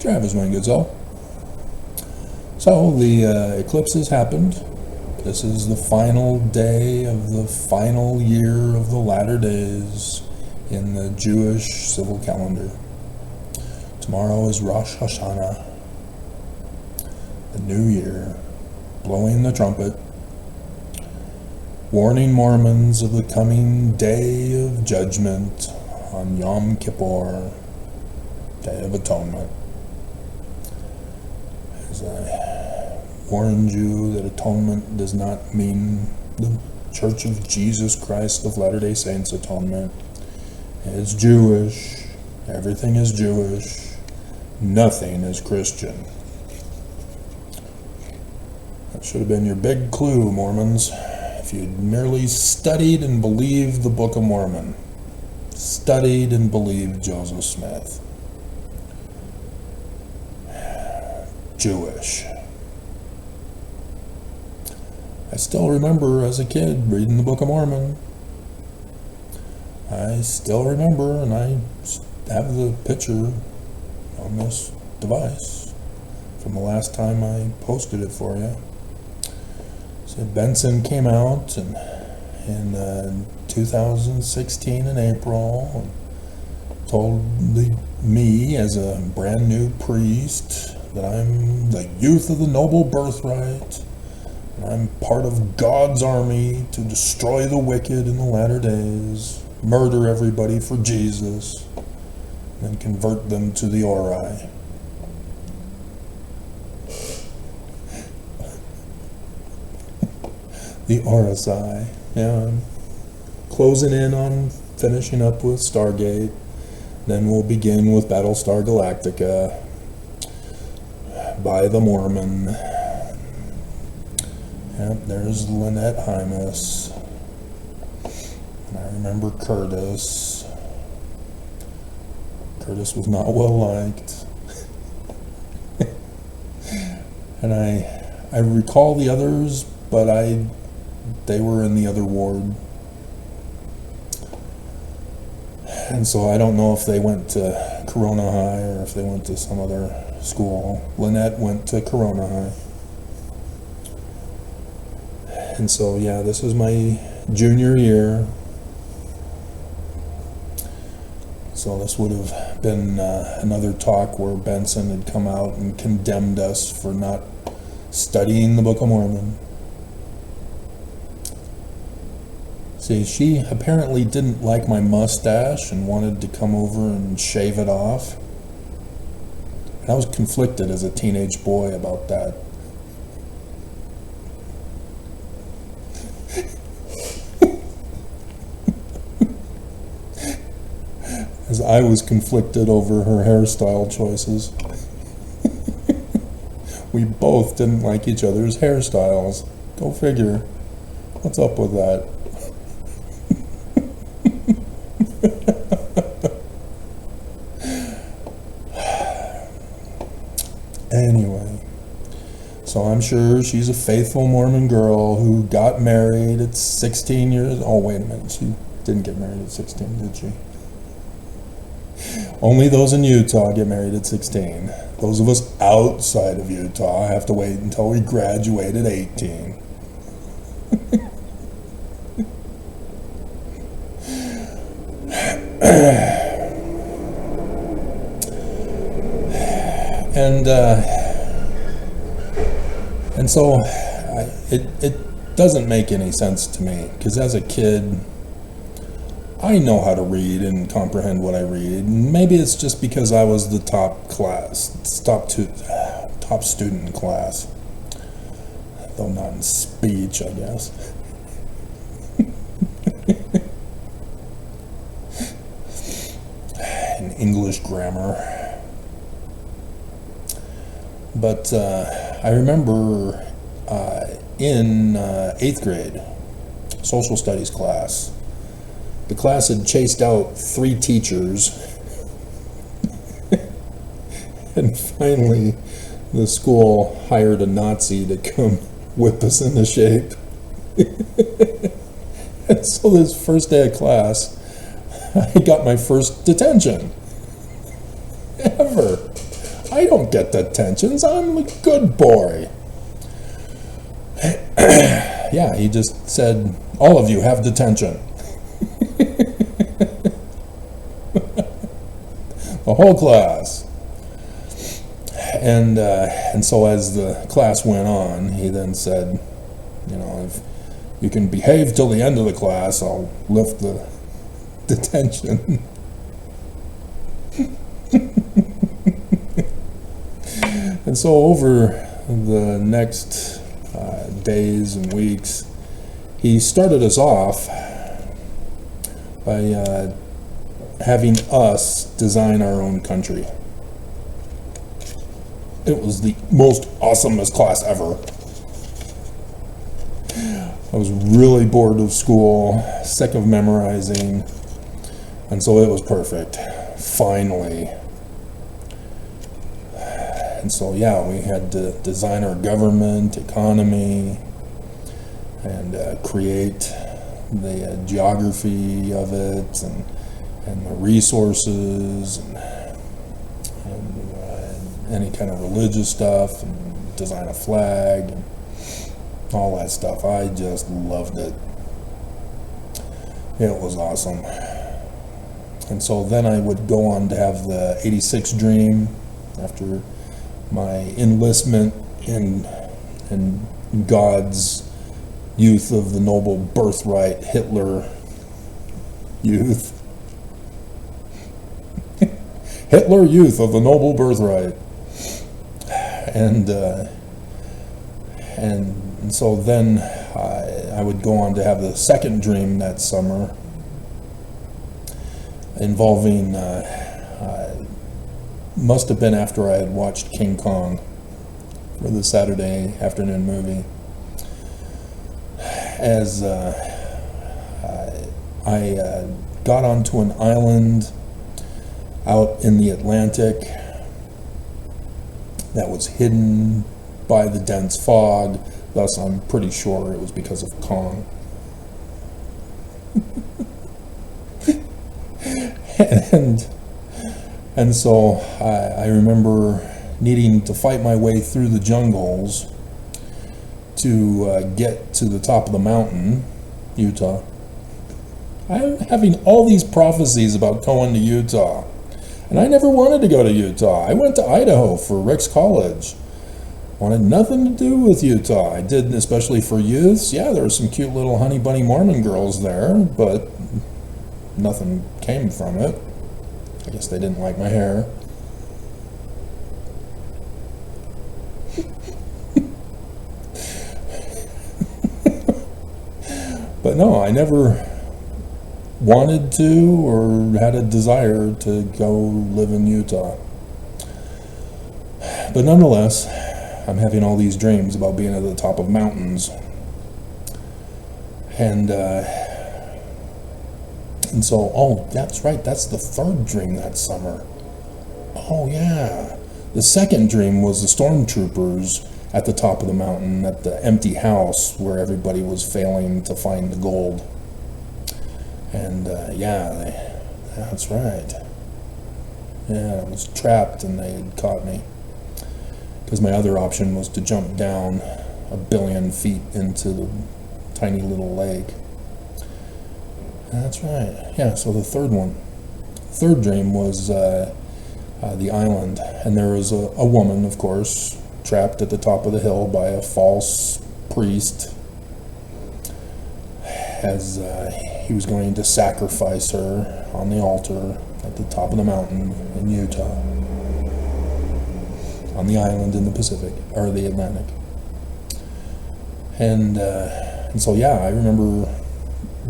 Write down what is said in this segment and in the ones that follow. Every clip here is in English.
Travis, my good soul. So the eclipse has happened. This is the final day of the final year of the latter days in the Jewish civil calendar. Tomorrow is Rosh Hashanah, the new year, blowing the trumpet, warning Mormons of the coming day of judgment on Yom Kippur, Day of Atonement. As I warned you that atonement does not mean the Church of Jesus Christ of Latter-day Saints atonement. It's Jewish. Everything is Jewish. Nothing is Christian. That should have been your big clue, Mormons. If you'd merely studied and believed the Book of Mormon, studied and believed Joseph Smith. Jewish. I still remember as a kid reading the Book of Mormon. I still remember, and I have the picture on this device from the last time I posted it for you. So Benson came out in 2016 in April and told me as a brand new priest that I'm the youth of the noble birthright, and I'm part of God's army to destroy the wicked in the latter days, murder everybody for Jesus, and convert them to the Ori. The RSI. Yeah, I'm closing in on finishing up with Stargate. Then we'll begin with Battlestar Galactica by the Mormon. Yep, there's Lynette Hymas. And I remember Curtis. Curtis was not well liked. And I recall the others, but they were in the other ward. And so I don't know if they went to Corona High or if they went to some other school. Lynette went to Corona High. And so, yeah, this was my junior year. So this would have been another talk where Benson had come out and condemned us for not studying the Book of Mormon. See, she apparently didn't like my mustache and wanted to come over and shave it off. And I was conflicted as a teenage boy about that. As I was conflicted over her hairstyle choices. We both didn't like each other's hairstyles. Go figure. What's up with that? Anyway, so I'm sure she's a faithful Mormon girl who got married at 16 years. Oh, wait a minute. She didn't get married at 16, did she? Only those in Utah get married at 16. Those of us outside of Utah have to wait until we graduate at 18. And so it doesn't make any sense to me, because as a kid I know how to read and comprehend what I read. Maybe it's just because I was the top student in class, though not in speech, I guess. In English grammar. But I remember in 8th grade, social studies class, the class had chased out 3 teachers, and finally the school hired a Nazi to come whip us into shape. And so this first day of class, I got my first detention ever. I I don't get detentions. I'm a good boy. Yeah, he just said, all of you have detention. The whole class. And so as the class went on, he then said, you know, if you can behave till the end of the class, I'll lift the detention. And so over the next days and weeks, he started us off by having us design our own country. It was the most awesomest class ever. I was really bored of school, sick of memorizing, and so it was perfect, finally. And so yeah, we had to design our government, economy, and create the geography of it, and the resources, and any kind of religious stuff, and design a flag, and all that stuff. I just loved it. It was awesome. And so then I would go on to have the 86 dream after my enlistment in God's youth of the noble birthright, Hitler youth. Hitler youth of the noble birthright. And so then I would go on to have the second dream that summer involving, must have been after I had watched King Kong for the Saturday afternoon movie, as I got onto an island out in the Atlantic that was hidden by the dense fog. Thus, I'm pretty sure it was because of Kong. And so I remember needing to fight my way through the jungles to get to the top of the mountain, Utah. I'm having all these prophecies about going to Utah, and I never wanted to go to Utah. I went to Idaho for Rick's college. Wanted nothing to do with Utah. I did, especially for youths. Yeah, there were some cute little honey bunny Mormon girls there, but nothing came from it. I guess they didn't like my hair. But no, I never wanted to or had a desire to go live in Utah. But nonetheless, I'm having all these dreams about being at the top of mountains. And so, oh, that's right, that's the third dream that summer. Oh yeah. The second dream was the stormtroopers at the top of the mountain at the empty house where everybody was failing to find the gold. And yeah, that's right. Yeah, I was trapped and they had caught me. Because my other option was to jump down 1 billion feet into the tiny little lake. That's right. Yeah, so the third dream was the island. And there was a woman, of course, trapped at the top of the hill by a false priest as he was going to sacrifice her on the altar at the top of the mountain in Utah, on the island in the Pacific, or the Atlantic. And so yeah, I remember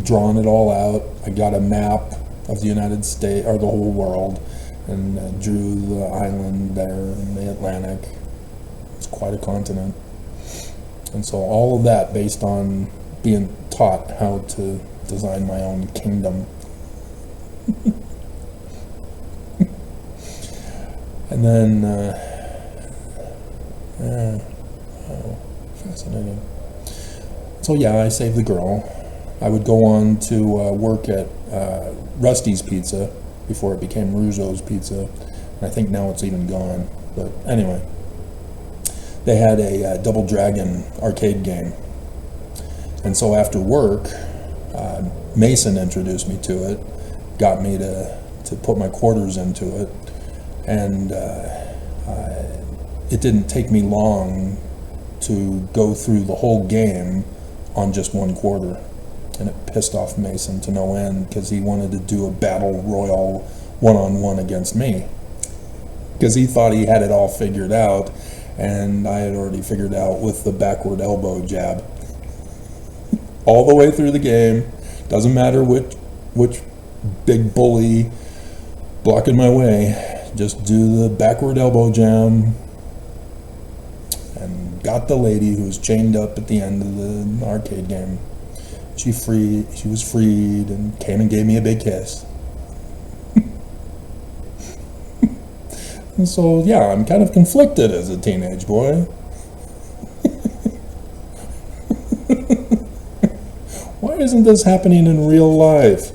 drawing it all out. I got a map of the United States, or the whole world, and drew the island there in the Atlantic. It's quite a continent. And so all of that based on being taught how to design my own kingdom. And then, oh, fascinating. So yeah, I saved the girl. I would go on to work at Rusty's Pizza before it became Rougeau's Pizza. And I think now it's even gone. But anyway, they had a Double Dragon arcade game. And so after work, Mason introduced me to it, got me to put my quarters into it, and it didn't take me long to go through the whole game on just one quarter. And it pissed off Mason to no end because he wanted to do a battle royal one-on-one against me. Because he thought he had it all figured out, and I had already figured out with the backward elbow jab. All the way through the game, doesn't matter which big bully blocking my way, just do the backward elbow jam, and got the lady who was chained up at the end of the arcade game. She was freed and came and gave me a big kiss. And so, yeah, I'm kind of conflicted as a teenage boy. Why isn't this happening in real life?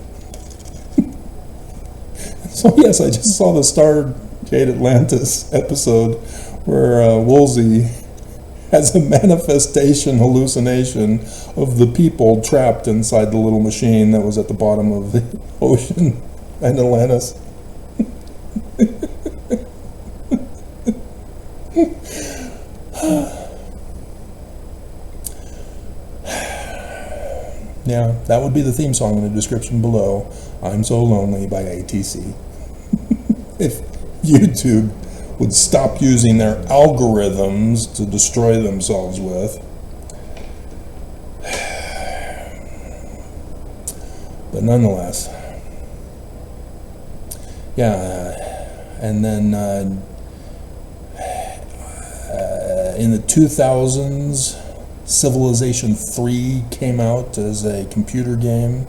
So, yes, I just saw the Stargate Atlantis episode where Woolsey has a hallucination of the people trapped inside the little machine that was at the bottom of the ocean in Atlantis. Yeah, that would be the theme song in the description below. I'm So Lonely by ATC. If YouTube would stop using their algorithms to destroy themselves with. But nonetheless. Yeah, and then in the 2000s, Civilization 3 came out as a computer game,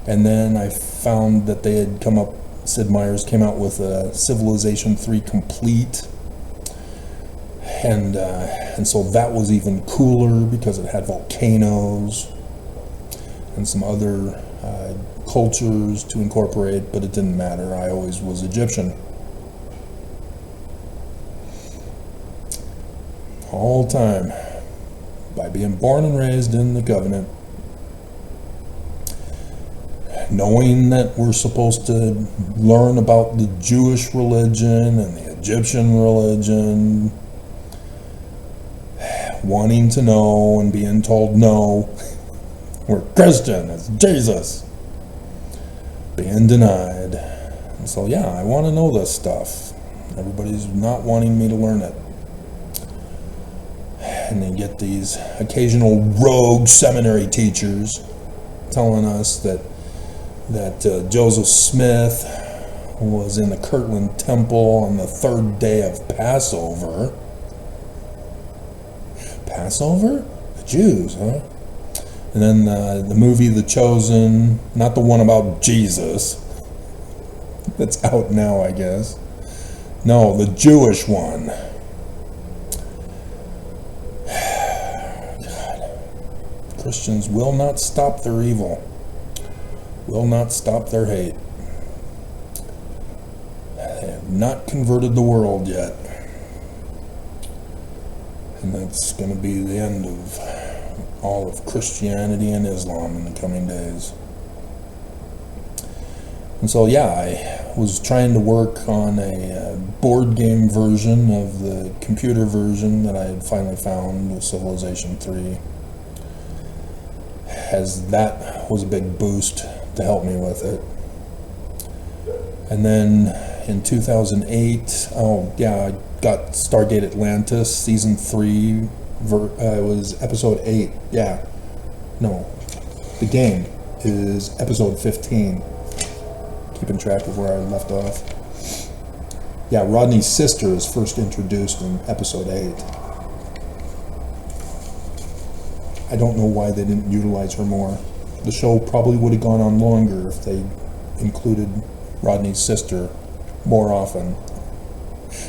and then I found that they had Sid Meier's came out with a Civilization 3 Complete, and so that was even cooler because it had volcanoes and some other cultures to incorporate, but it didn't matter. I always was Egyptian. All time. By being born and raised in the covenant, knowing that we're supposed to learn about the Jewish religion and the Egyptian religion, wanting to know and being told no, we're Christian, it's Jesus, being denied. And so yeah, I want to know this stuff. Everybody's not wanting me to learn it. And then get these occasional rogue seminary teachers telling us that Joseph Smith was in the Kirtland Temple on the third day of Passover. Passover? The Jews, huh? And then the movie The Chosen, not the one about Jesus. That's out now, I guess. No, the Jewish one. Christians will not stop their evil, will not stop their hate. They have not converted the world yet. And that's going to be the end of all of Christianity and Islam in the coming days. And so, yeah, I was trying to work on a board game version of the computer version that I had finally found with Civilization 3. As that was a big boost to help me with it. And then in 2008, I got Stargate Atlantis Season 3, it was Episode 8, yeah. No, the game is Episode 15. Keeping track of where I left off. Yeah, Rodney's sister is first introduced in Episode 8. I don't know why they didn't utilize her more. The show probably would have gone on longer if they included Rodney's sister more often.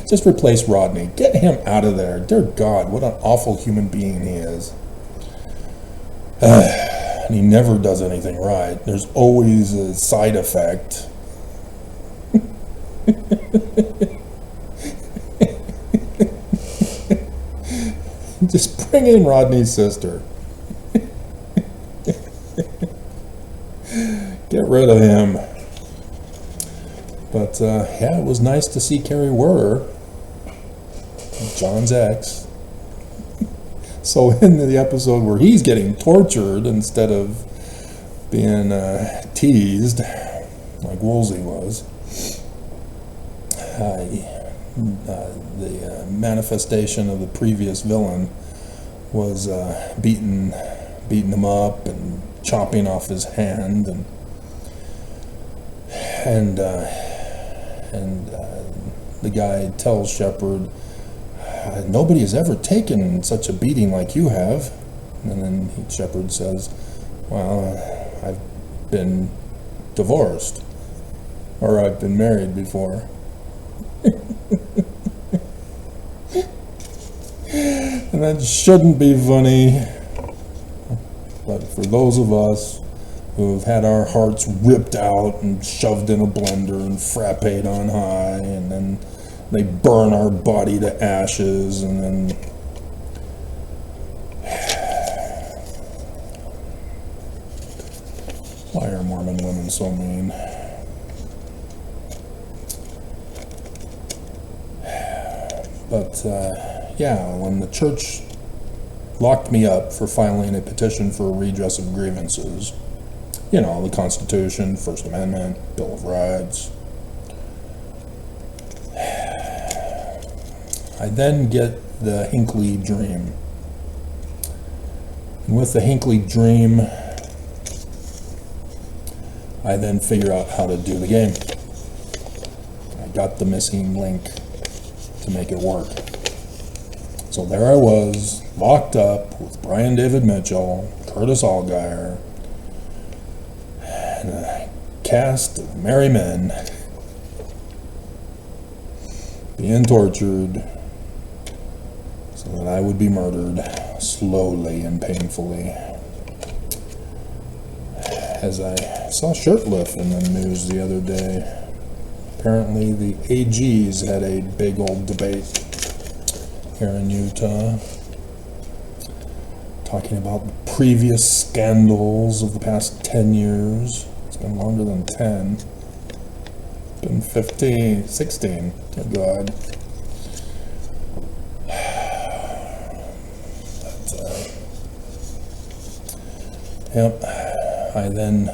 Just replace Rodney. Get him out of there. Dear God, what an awful human being he is. And he never does anything right. There's always a side effect. Just bring in Rodney's sister. Get rid of him. But yeah, it was nice to see Carrie Werner, John's ex. So in the episode where he's getting tortured instead of being teased like Woolsey was, the manifestation of the previous villain was beating him up and chopping off his hand, and the guy tells Shepard, nobody has ever taken such a beating like you have. And then Shepard says, well, I've been divorced, or I've been married before. And that shouldn't be funny, but for those of us who have had our hearts ripped out and shoved in a blender and frapped on high, and then they burn our body to ashes, and then why are Mormon women so mean? But yeah, when the church locked me up for filing a petition for a redress of grievances, you know, the Constitution, First Amendment, Bill of Rights, I then get the Hinckley dream. And with the Hinckley dream, I then figure out how to do the game. I got the missing link to make it work. So there I was, locked up with Brian David Mitchell, Curtis Allgaier, and a cast of merry men being tortured so that I would be murdered slowly and painfully. As I saw Shirtlift in the news the other day, apparently the AGs had a big old debate here in Utah, talking about the previous scandals of the past 10 years. It's been longer than 10. It's been 15, 16, thank God. But, yep, I then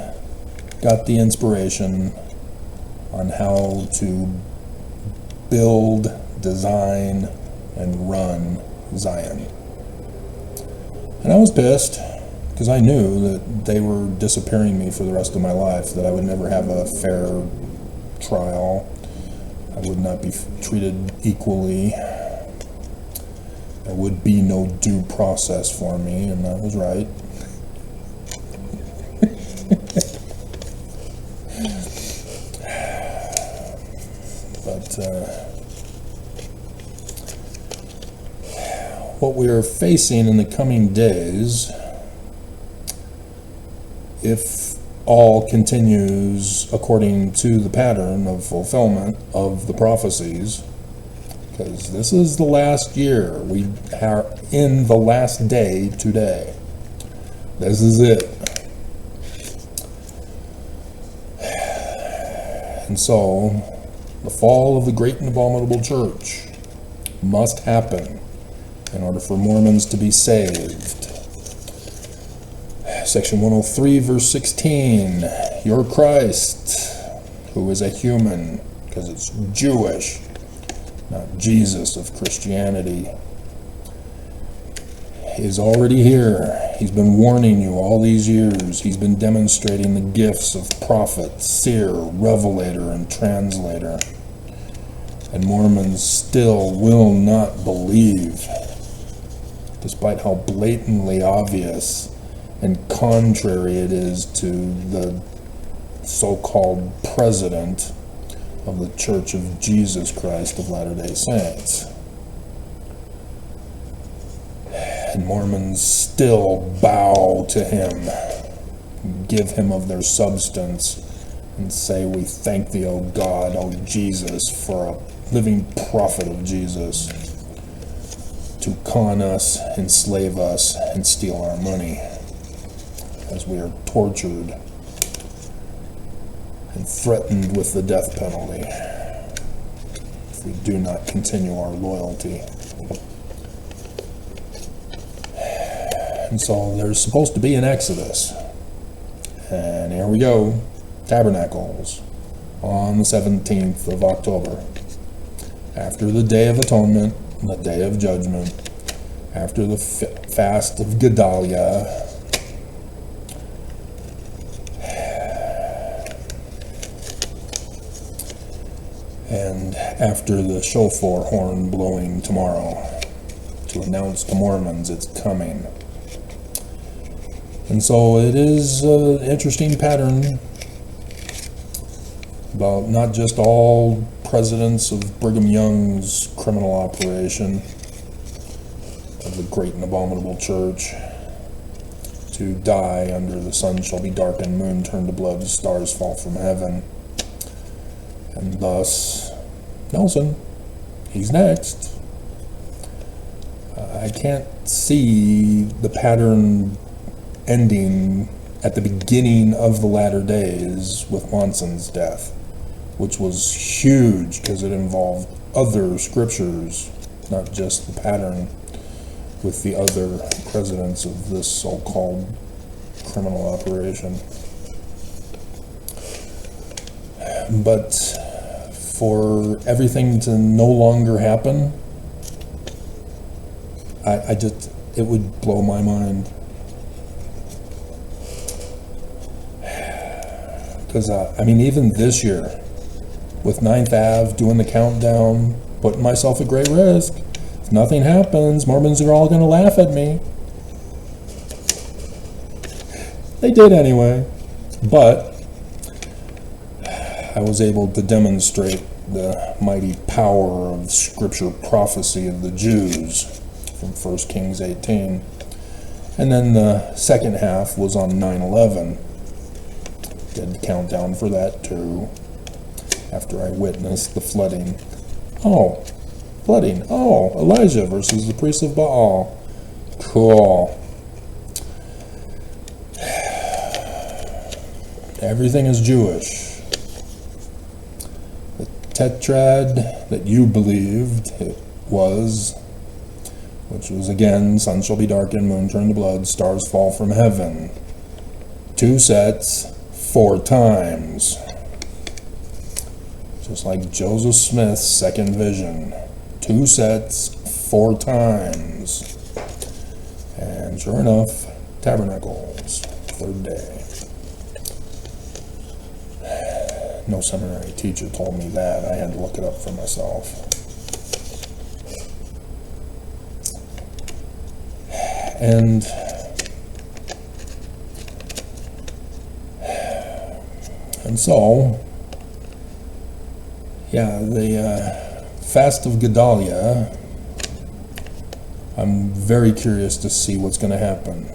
got the inspiration on how to build, design, and run Zion. And I was pissed because I knew that they were disappearing me for the rest of my life, that I would never have a fair trial, I would not be treated equally, there would be no due process for me, and I was right. But what we are facing in the coming days, if all continues according to the pattern of fulfillment of the prophecies, because this is the last year, we are in the last day today. This is it. And so, the fall of the great and abominable church must happen in order for Mormons to be saved. Section 103, verse 16, your Christ, who is a human, because it's Jewish, not Jesus of Christianity, is already here. He's been warning you all these years. He's been demonstrating the gifts of prophet, seer, revelator, and translator. And Mormons still will not believe, despite how blatantly obvious and contrary it is to the so-called president of the Church of Jesus Christ of Latter-day Saints. And Mormons still bow to him, give him of their substance, and say, we thank thee, O God, O Jesus, for a living prophet of Jesus. to con us, enslave us, and steal our money as we are tortured and threatened with the death penalty if we do not continue our loyalty. And so there's supposed to be an exodus. And here we go, Tabernacles, on the 17th of October, after the Day of Atonement, the Day of Judgment, after the fast of Gedalia, and after the shofar horn blowing tomorrow to announce to Mormons it's coming. And so it is an interesting pattern about not just all presidents of Brigham Young's criminal operation of the great and abominable church to die under the sun shall be darkened, moon turned to blood, stars fall from heaven. And thus, Nelson, he's next. I can't see the pattern ending at the beginning of the latter days with Monson's death, which was huge because it involved other scriptures, not just the pattern with the other presidents of this so-called criminal operation. But for everything to no longer happen, it would blow my mind. Because, even this year, with 9th Ave doing the countdown, putting myself at great risk. If nothing happens, Mormons are all going to laugh at me. They did anyway. But I was able to demonstrate the mighty power of scripture prophecy of the Jews from 1 Kings 18. And then the second half was on 9/11. Did the countdown for that too, after I witnessed the flooding. Oh, flooding. Oh, Elijah versus the priests of Baal. Cool. Everything is Jewish. The tetrad that you believed it was, which was again, sun shall be darkened, moon turned to blood, stars fall from heaven. 2 sets, 4 times. Just like Joseph Smith's second vision. 2 sets, 4 times. And sure enough, Tabernacles, 3rd day. No seminary teacher told me that. I had to look it up for myself. And so, yeah, the Fast of Gedalia, I'm very curious to see what's going to happen.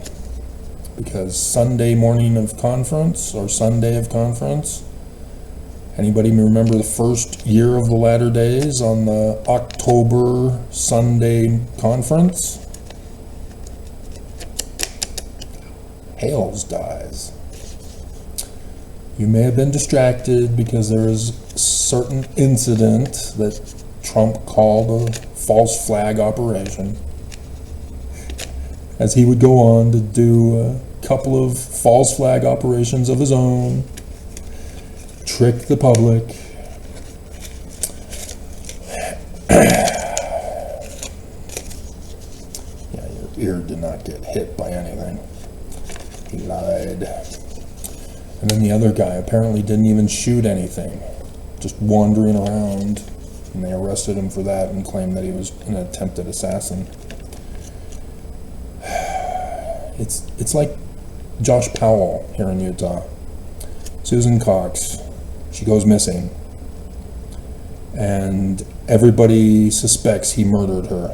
Because Sunday morning of conference, or Sunday of conference, anybody remember the first year of the latter days on the October Sunday conference? Hales dies. You may have been distracted because there is a certain incident that Trump called a false flag operation, as he would go on to do a couple of false flag operations of his own, trick the public. Yeah, your ear did not get hit by anything. He lied. And then the other guy apparently didn't even shoot anything, just wandering around, and they arrested him for that and claimed that he was an attempted assassin. It's like Josh Powell here in Utah. Susan Cox, she goes missing, and everybody suspects he murdered her.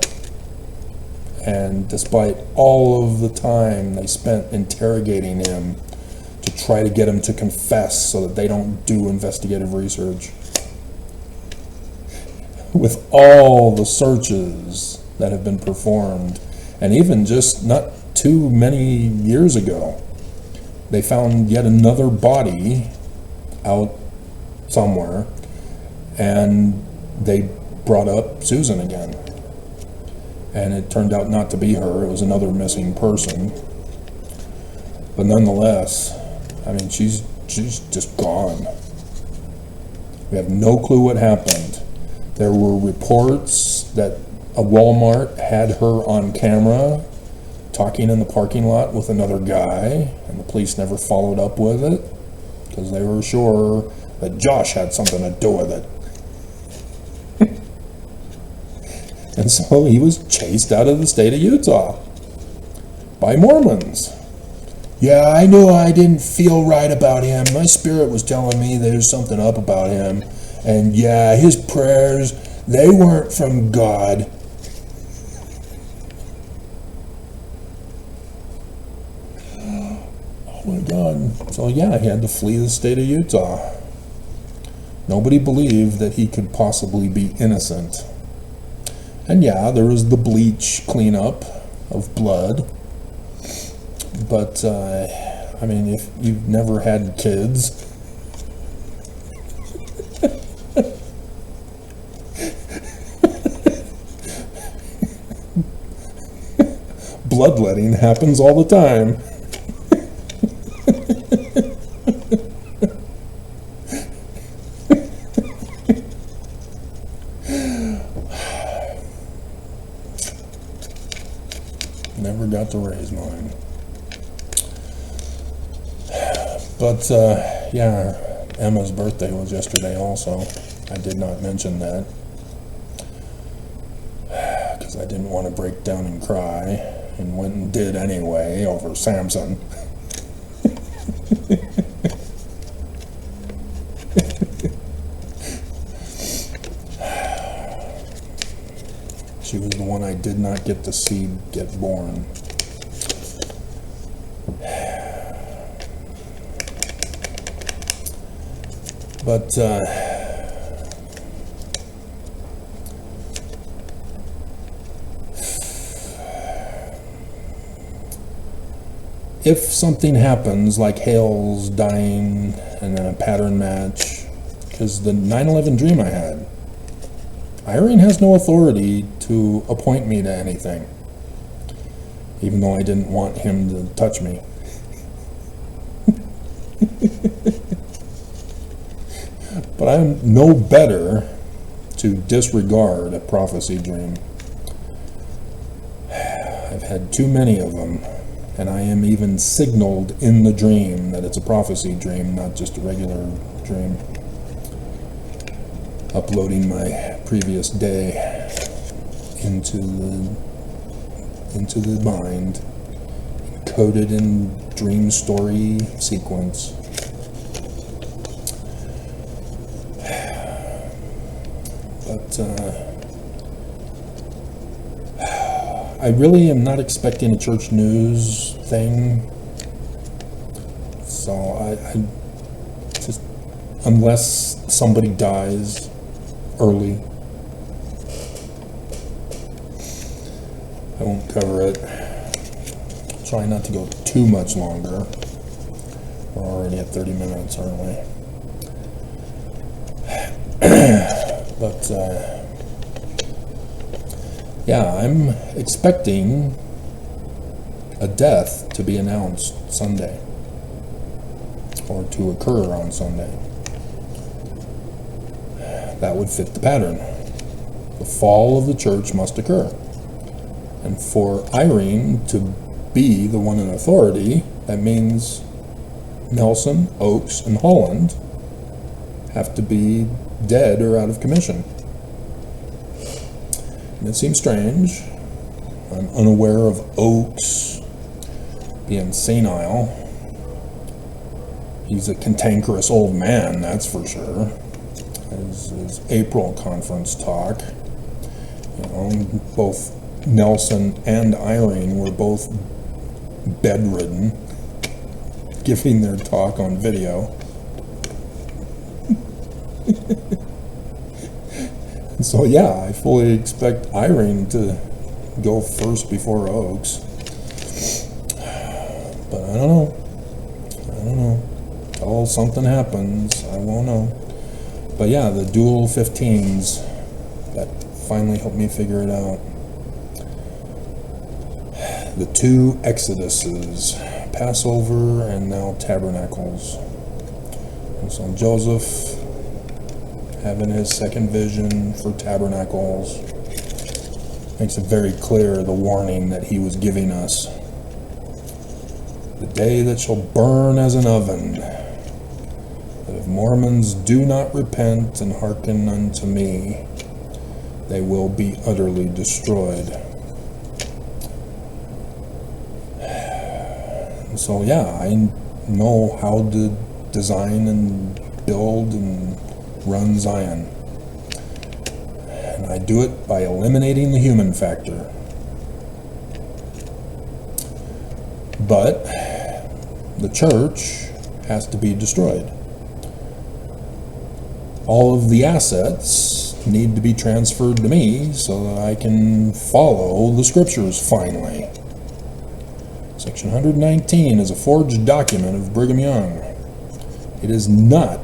And despite all of the time they spent interrogating him to try to get him to confess so that they don't do investigative research, with all the searches that have been performed. And even just not too many years ago, they found yet another body out somewhere, and they brought up Susan again. And it turned out not to be her, it was another missing person. But nonetheless, I mean, she's just gone. We have no clue what happened. There were reports that a Walmart had her on camera talking in the parking lot with another guy, and the police never followed up with it because they were sure that Josh had something to do with it. And so he was chased out of the state of Utah by Mormons. Yeah, I knew I didn't feel right about him. My spirit was telling me there's something up about him. And yeah, his prayers, they weren't from God. Oh my God. So yeah, he had to flee the state of Utah. Nobody believed that he could possibly be innocent. And yeah, there was the bleach cleanup of blood. But, I mean, if you've never had kids, bloodletting happens all the time. Never got to raise mine. But, yeah, Emma's birthday was yesterday also. I did not mention that because I didn't want to break down and cry, and went and did anyway over Samson. She was the one I did not get to see get born. But, if something happens, like Hale's dying and then a pattern match, because the 9/11 dream I had, Irene has no authority to appoint me to anything, even though I didn't want him to touch me. But I'm no better to disregard a prophecy dream. I've had too many of them, and I am even signaled in the dream that it's a prophecy dream, not just a regular dream. Uploading my previous day into the mind, encoded in dream story sequence. But I really am not expecting a church news thing, so I just, unless somebody dies early, I won't cover it. Try not to go too much longer. We're already at 30 minutes, aren't we? But yeah, I'm expecting a death to be announced Sunday, or to occur on Sunday. That would fit the pattern. The fall of the church must occur. And for Irene to be the one in authority, that means Nelson, Oakes, and Holland have to be dead or out of commission. And it seems strange. I'm unaware of Oakes being senile. He's a cantankerous old man, that's for sure. His April conference talk, you know, both Nelson and Irene were both bedridden, giving their talk on video. So yeah, I fully expect Irene to go first before Oaks. But I don't know. Until something happens, I won't know. But yeah, the dual 15s, that finally helped me figure it out. The 2 Exoduses, Passover and now Tabernacles. And so Joseph having his second vision for Tabernacles makes it very clear the warning that he was giving us. The day that shall burn as an oven, that if Mormons do not repent and hearken unto me, they will be utterly destroyed. And so yeah, I know how to design and build and run Zion. And I do it by eliminating the human factor. But the church has to be destroyed. All of the assets need to be transferred to me so that I can follow the scriptures finally. Section 119 is a forged document of Brigham Young. It is not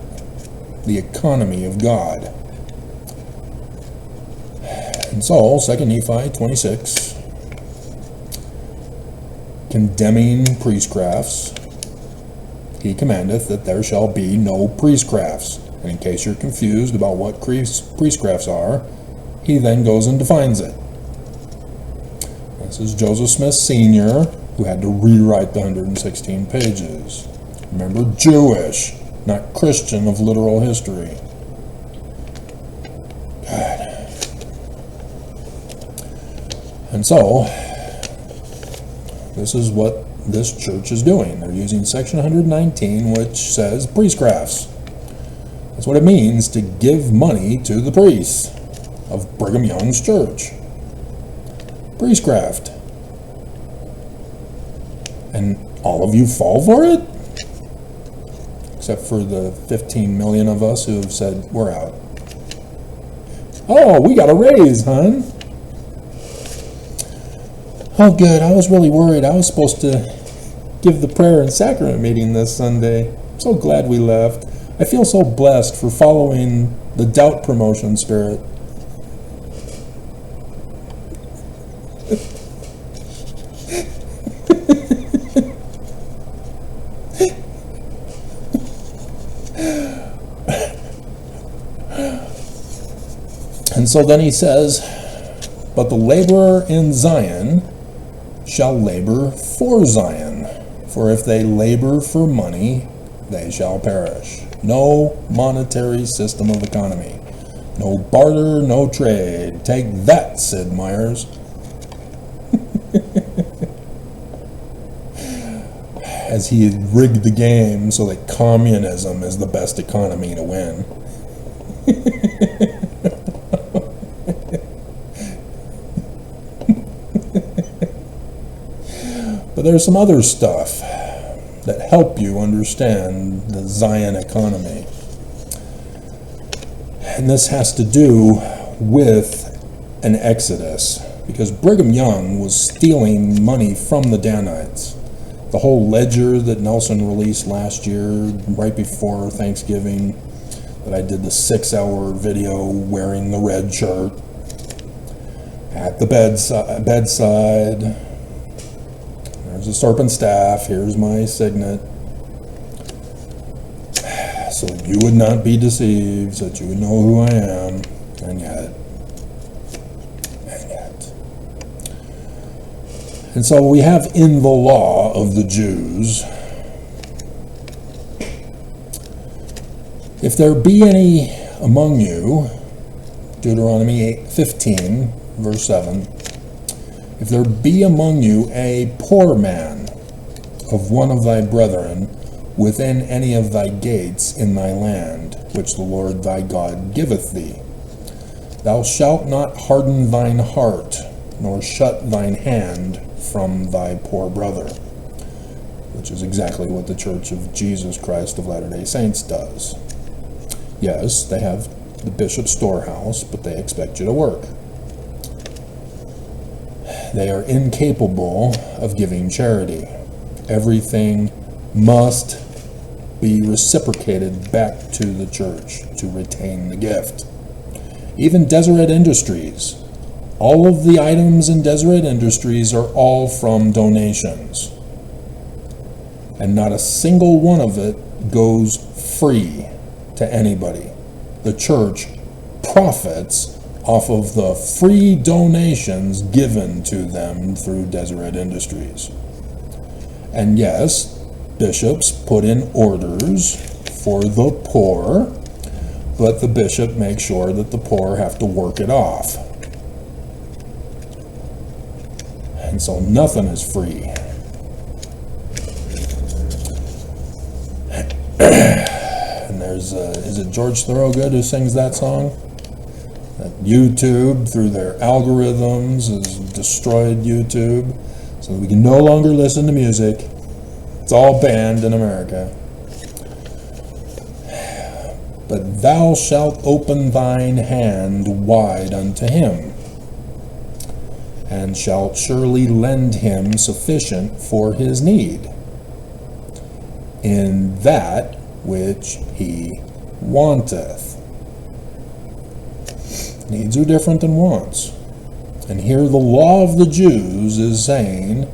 the economy of God. And so, 2 Nephi 26, condemning priestcrafts, he commandeth that there shall be no priestcrafts. And in case you're confused about what priestcrafts are, he then goes and defines it. This is Joseph Smith Sr., who had to rewrite the 116 pages. Remember, Jewish, not Christian of literal history. God. And so, this is what this church is doing. They're using section 119, which says priestcrafts. That's what it means to give money to the priests of Brigham Young's church. Priestcraft. And all of you fall for it? Except for the 15 million of us who have said, we're out. Oh, we got a raise, hon. Oh, good. I was really worried. I was supposed to give the prayer and sacrament meeting this Sunday. I'm so glad we left. I feel so blessed for following the doubt promotion spirit. And so then he says, but the laborer in Zion shall labor for Zion, for if they labor for money, they shall perish. No monetary system of economy. No barter, no trade. Take that, Sid Meier's. As he had rigged the game so that communism is the best economy to win. But there's some other stuff that help you understand the Zion economy. And this has to do with an exodus, because Brigham Young was stealing money from the Danites. The whole ledger that Nelson released last year, right before Thanksgiving, that I did the 6-hour video wearing the red shirt at the bedside. There's a serpent staff. Here's my signet. So that you would not be deceived, so that you would know who I am. And yet. And so we have in the law of the Jews, if there be any among you, Deuteronomy 15, verse 7, if there be among you a poor man of one of thy brethren within any of thy gates in thy land, which the Lord thy God giveth thee, thou shalt not harden thine heart, nor shut thine hand from thy poor brother, which is exactly what the Church of Jesus Christ of Latter-day Saints does. Yes, they have the bishop's storehouse, but they expect you to work. they are incapable of giving charity. Everything must be reciprocated back to the church to retain the gift. Even Deseret Industries, all of the items in Deseret Industries are all from donations. And not a single one of it goes free to anybody. The church profits off of the free donations given to them through Deseret Industries. And yes, bishops put in orders for the poor, but the bishop makes sure that the poor have to work it off. And so nothing is free. And there's, is it George Thorogood who sings that song? That YouTube, through their algorithms, has destroyed YouTube, so we can no longer listen to music. It's all banned in America. But thou shalt open thine hand wide unto him, and shalt surely lend him sufficient for his need, in that which he wanteth. Needs are different than wants. And here the law of the Jews is saying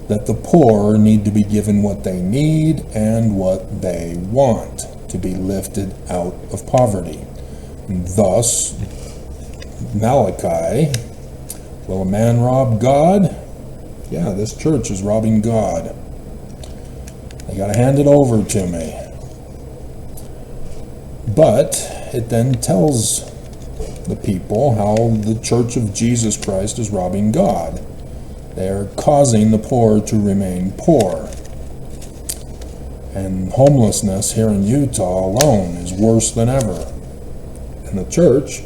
that the poor need to be given what they need and what they want to be lifted out of poverty. And thus, Malachi, will a man rob God? Yeah, this church is robbing God. They got to hand it over to me. But it then tells the people how the Church of Jesus Christ is robbing God. They are causing the poor to remain poor. And homelessness here in Utah alone is worse than ever. And the church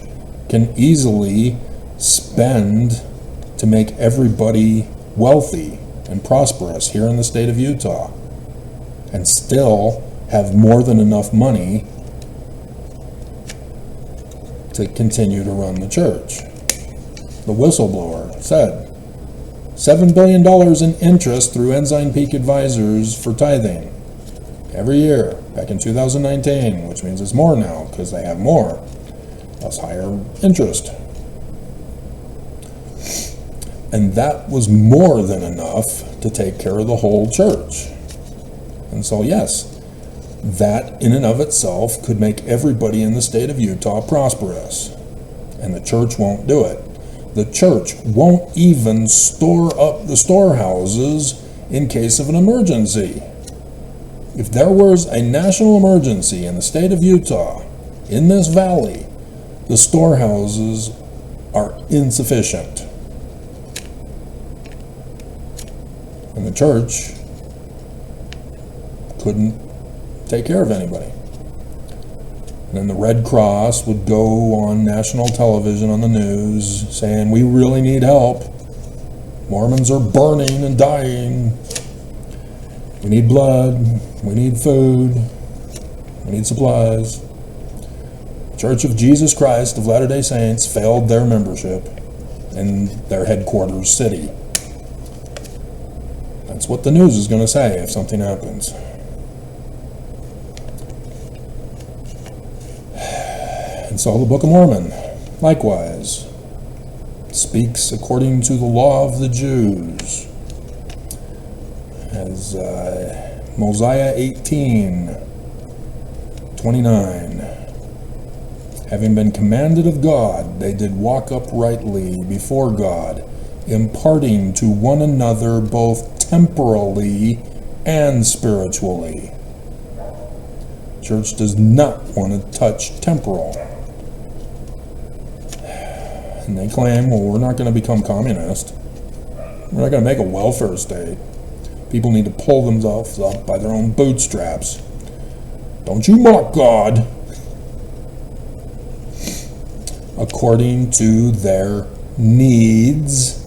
can easily spend to make everybody wealthy and prosperous here in the state of Utah, and still have more than enough money to continue to run the church. The whistleblower said $7 billion in interest through Ensign Peak Advisors for tithing every year back in 2019, which means it's more now because they have more, plus higher interest. And that was more than enough to take care of the whole church. And so yes, that in and of itself could make everybody in the state of Utah prosperous. And the church won't do it. The church won't even store up the storehouses in case of an emergency. If there was a national emergency in the state of Utah, in this valley, the storehouses are insufficient. And the church couldn't take care of anybody. And then the Red Cross would go on national television on the news saying, we really need help. Mormons are burning and dying. We need blood. We need food. We need supplies. Church of Jesus Christ of Latter-day Saints failed their membership in their headquarters city. That's what the news is going to say if something happens. And so the Book of Mormon, likewise, speaks according to the law of the Jews. As Mosiah 18:29, having been commanded of God, they did walk uprightly before God, imparting to one another both temporally and spiritually. Church does not want to touch temporal. And they claim, well, we're not going to become communist. We're not going to make a welfare state. People need to pull themselves up by their own bootstraps. Don't you mock God. According to their needs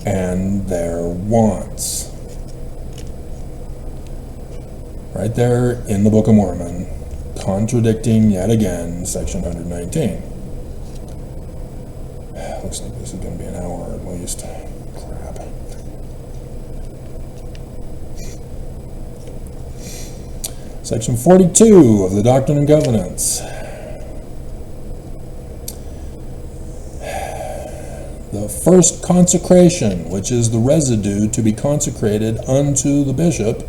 and their wants. Right there in the Book of Mormon, contradicting yet again section 119. Looks like this is going to be an hour at least. Section 42 of the Doctrine and Covenants. The first consecration, which is the residue to be consecrated unto the bishop,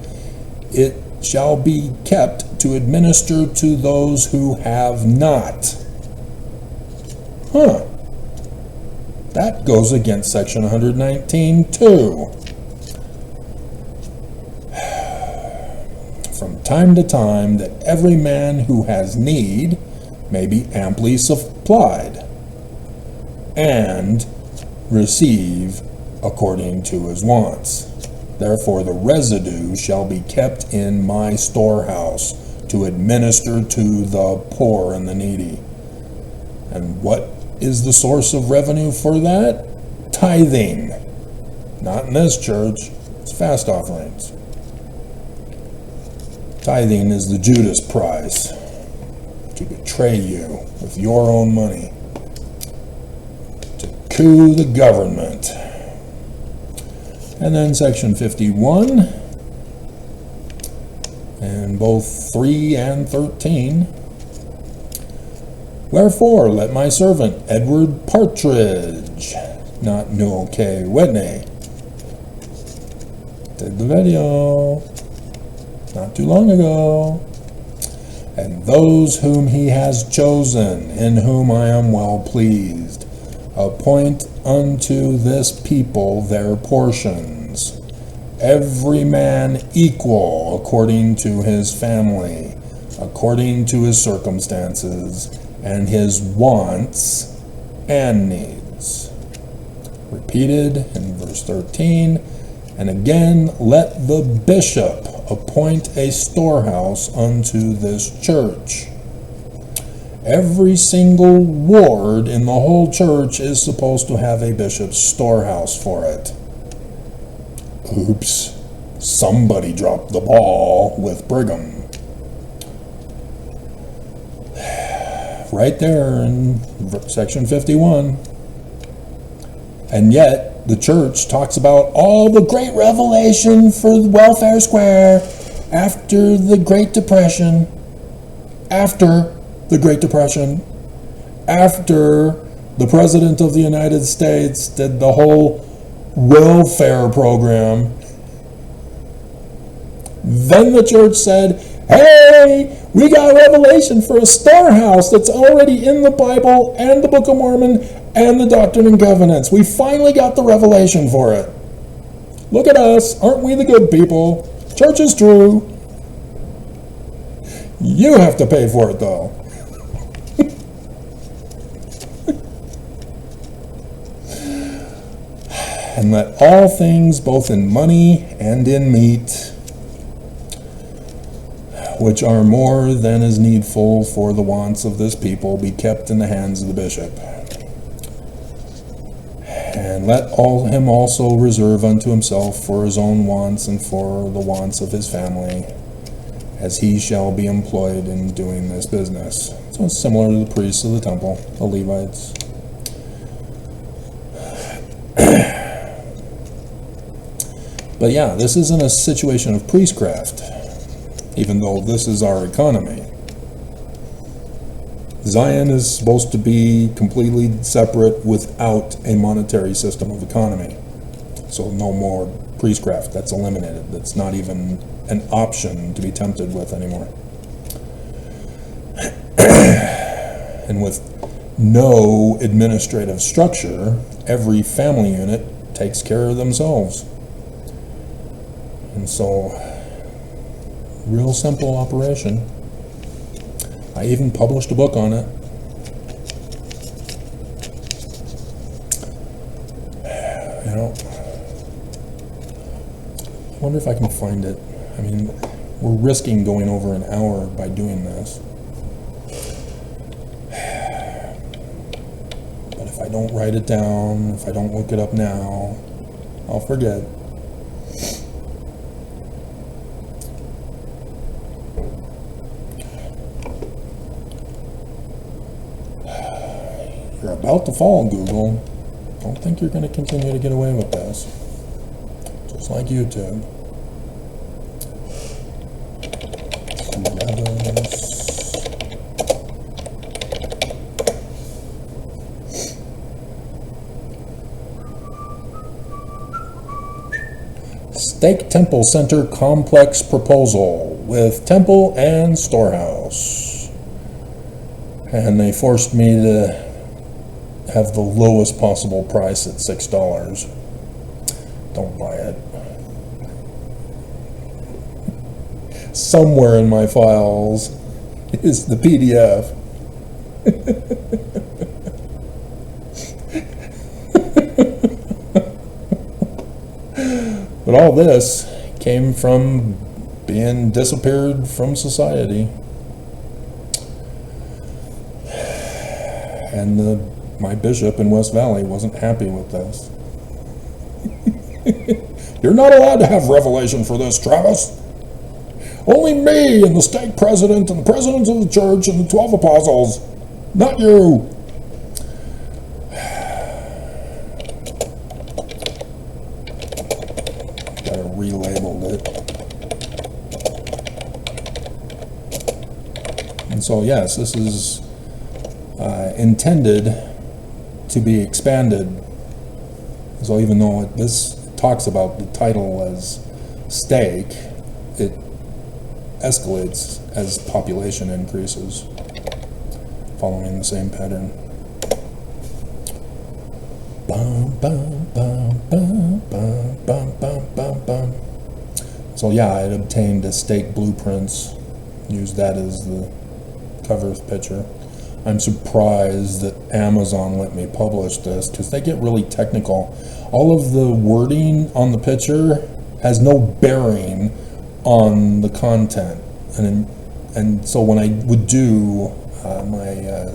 it shall be kept to administer to those who have not. That goes against section 119 too. From time to time, that every man who has need may be amply supplied, and receive according to his wants. Therefore the residue shall be kept in my storehouse to administer to the poor and the needy. And what is the source of revenue for that? Tithing. Not in this church, it's fast offerings. Tithing is the Judas prize, to betray you with your own money, to coup the government. And then section 51, and both 3 and 13. Wherefore let my servant Edward Partridge, not Newell K. Whitney, did the video not too long ago, and those whom he has chosen, in whom I am well pleased, appoint unto this people their portions, every man equal according to his family, according to his circumstances, and his wants and needs. Repeated in verse 13, and again, let the bishop appoint a storehouse unto this church. Every single ward in the whole church is supposed to have a bishop's storehouse for it. Oops, somebody dropped the ball with Brigham. Right there in section 51. And yet, the church talks about all the great revelation for the welfare square after the Great Depression. After the Great Depression. After the President of the United States did the whole welfare program. Then the church said, hey, we got revelation for a storehouse that's already in the Bible and the Book of Mormon and the Doctrine and Covenants. We finally got the revelation for it. Look at us. Aren't we the good people? Church is true. You have to pay for it, though. And let all things, both in money and in meat, which are more than is needful for the wants of this people, be kept in the hands of the bishop. And let him also reserve unto himself for his own wants and for the wants of his family, as he shall be employed in doing this business. So it's similar to the priests of the temple, the Levites. But yeah, this isn't a situation of priestcraft, even though this is our economy. Zion is supposed to be completely separate without a monetary system of economy. So no more priestcraft. That's eliminated. That's not even an option to be tempted with anymore. And with no administrative structure, every family unit takes care of themselves. And so, real simple operation. I even published a book on it. You know, I wonder if I can find it. I mean, we're risking going over an hour by doing this. But if I don't write it down, if I don't look it up now, I'll forget. You're about to fall, Google. Don't think you're going to continue to get away with this. Just like YouTube. Stake Temple Center Complex Proposal with temple and storehouse. And they forced me to have the lowest possible price at $6. Don't buy it. Somewhere in my files is the PDF. But all this came from being disappeared from society. And my bishop in West Valley wasn't happy with this. You're not allowed to have revelation for this, Travis. Only me and the stake president and the presidents of the church and the 12 apostles. Not you. Gotta relabeled it. And so yes, this is intended to be expanded. So even though this talks about the title as stake, it escalates as population increases, following the same pattern. Bum, bum, bum, bum, bum, bum, bum, bum, bum. So yeah, I had obtained a stake blueprints, used that as the cover picture. I'm surprised that Amazon let me publish this, because they get really technical. All of the wording on the picture has no bearing on the content, and so when I would do my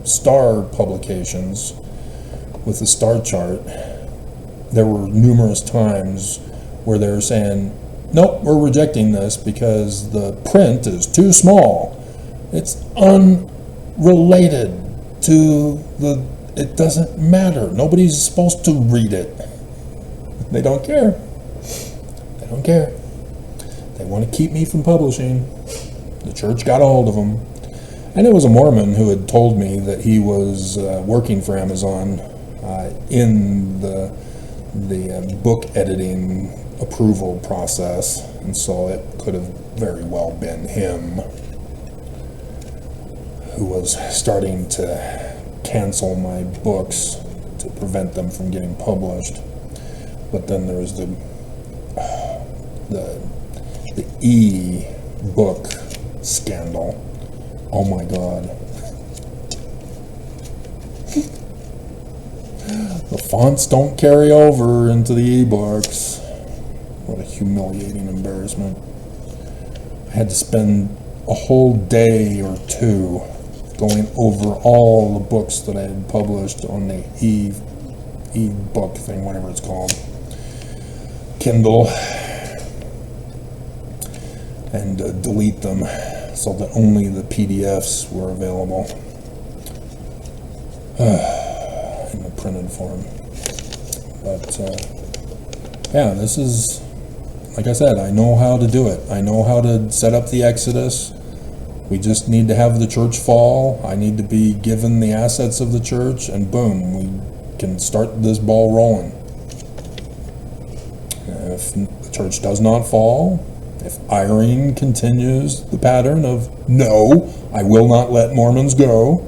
star publications with the star chart, there were numerous times where they were saying, nope, we're rejecting this because the print is too small. It's unrelated to it doesn't matter. Nobody's supposed to read it. They don't care. They don't care. They want to keep me from publishing. The church got a hold of them. And it was a Mormon who had told me that he was working for Amazon in the book editing approval process. And so it could have very well been him who was starting to cancel my books to prevent them from getting published. But then there was the e-book scandal. Oh my God. The fonts don't carry over into the e-books. What a humiliating embarrassment. I had to spend a whole day or two going over all the books that I had published on the e-book thing, whatever it's called, Kindle, and delete them so that only the PDFs were available in the printed form. But yeah, this is, like I said, I know how to do it. I know how to set up the Exodus. We just need to have the church fall. I need to be given the assets of the church, and boom, we can start this ball rolling. If the church does not fall, if Irene continues the pattern of, no, I will not let Mormons go,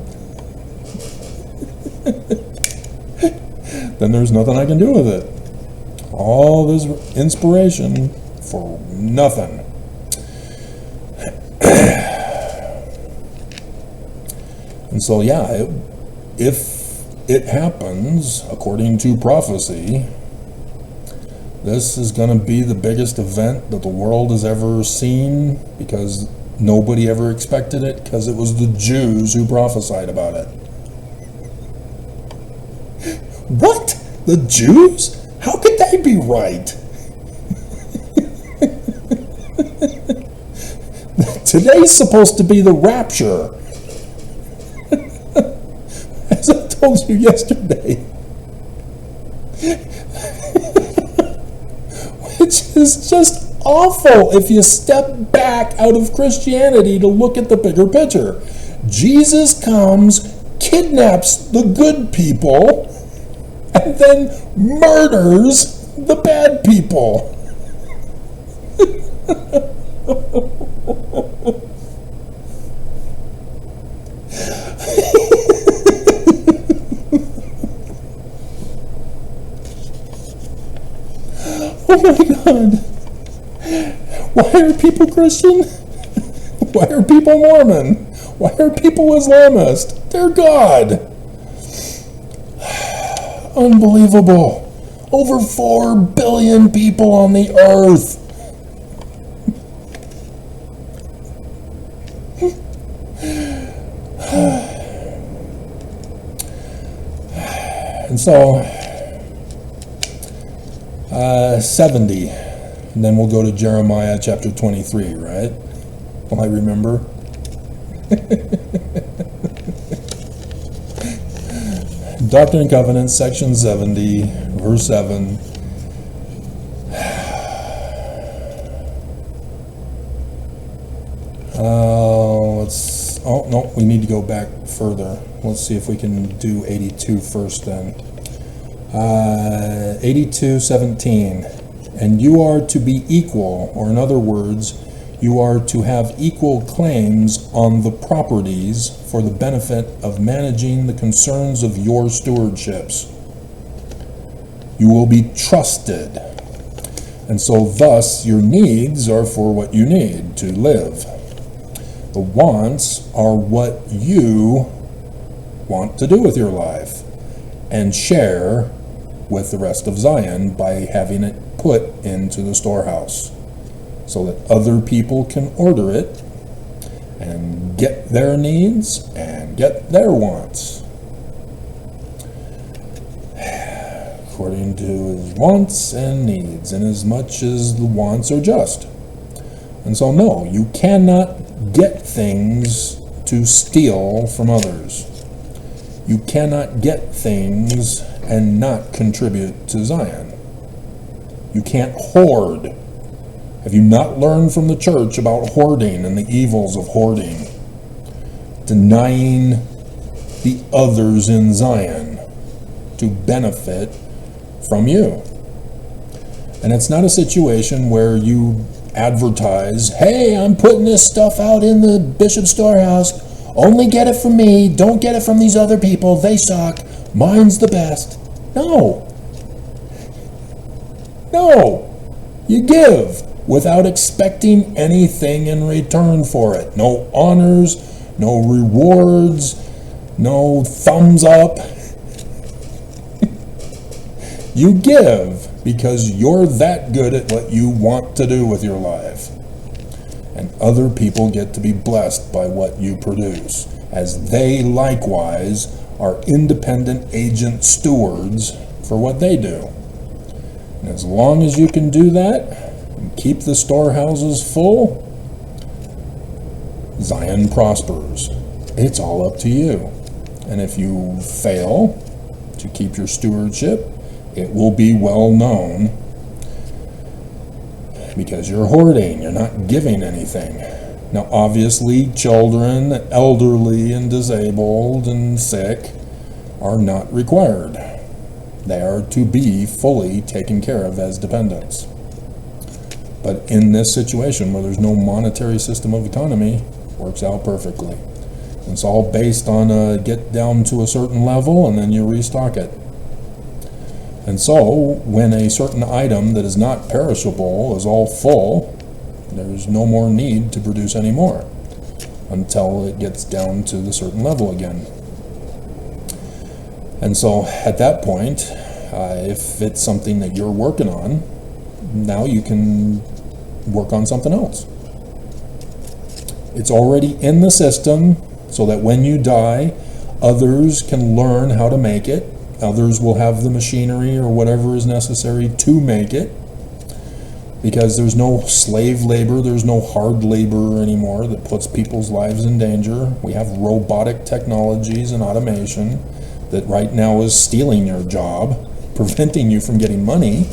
then there's nothing I can do with it. All this inspiration for nothing. And so, yeah, if it happens, according to prophecy, this is going to be the biggest event that the world has ever seen, because nobody ever expected it, because it was the Jews who prophesied about it. What? The Jews? How could they be right? Today's supposed to be the rapture. As I told you yesterday, is just awful if you step back out of Christianity to look at the bigger picture. Jesus comes, kidnaps the good people, and then murders the bad people. Oh my God. Why are people Christian? Why are people Mormon? Why are people Islamist? They're God. Unbelievable. Over 4 billion people on the earth. And so, 70, and then we'll go to Jeremiah chapter 23, right? Will I remember? Doctrine and Covenants, section 70, verse 7. Oh, no, we need to go back further. Let's see if we can do 82 first then. 82:17. And you are to be equal, or in other words, you are to have equal claims on the properties for the benefit of managing the concerns of your stewardships. You will be trusted. And so thus your needs are for what you need to live. The wants are what you want to do with your life and share with the rest of Zion by having it put into the storehouse so that other people can order it and get their needs and get their wants according to his wants and needs, and as much as the wants are just. And so no, you cannot get things to steal from others. You cannot get things and not contribute to Zion. You can't hoard. Have you not learned from the church about hoarding and the evils of hoarding? Denying the others in Zion to benefit from you. And it's not a situation where you advertise, hey, I'm putting this stuff out in the bishop's storehouse. Only get it from me. Don't get it from these other people. They suck. Mine's the best. No. No. You give without expecting anything in return for it. No honors, no rewards, no thumbs up. You give because you're that good at what you want to do with your life. And other people get to be blessed by what you produce, as they likewise are independent agent stewards for what they do. And as long as you can do that and keep the storehouses full, Zion prospers. It's all up to you. And if you fail to keep your stewardship, it will be well known because you're hoarding, you're not giving anything. Now obviously children, elderly and disabled and sick are not required. They are to be fully taken care of as dependents. But in this situation where there's no monetary system of economy, works out perfectly. It's all based on get down to a certain level and then you restock it. And so when a certain item that is not perishable is all full, there's no more need to produce any more until it gets down to the certain level again. And so at that point, if it's something that you're working on, now you can work on something else. It's already in the system so that when you die, others can learn how to make it. Others will have the machinery or whatever is necessary to make it, because there's no slave labor, there's no hard labor anymore that puts people's lives in danger. We have robotic technologies and automation that right now is stealing your job, preventing you from getting money.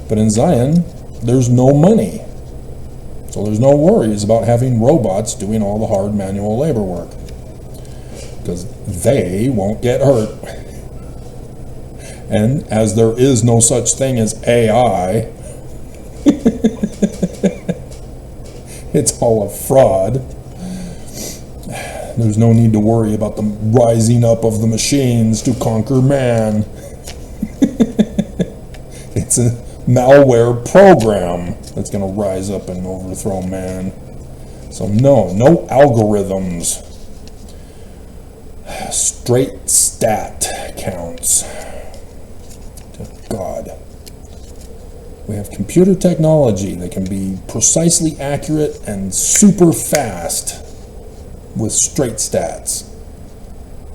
But in Zion, there's no money. So there's no worries about having robots doing all the hard manual labor work, because they won't get hurt. And as there is no such thing as AI, it's all a fraud. There's no need to worry about the rising up of the machines to conquer man. It's a malware program that's going to rise up and overthrow man. So no algorithms. Straight stat counts. God. We have computer technology that can be precisely accurate and super fast with straight stats.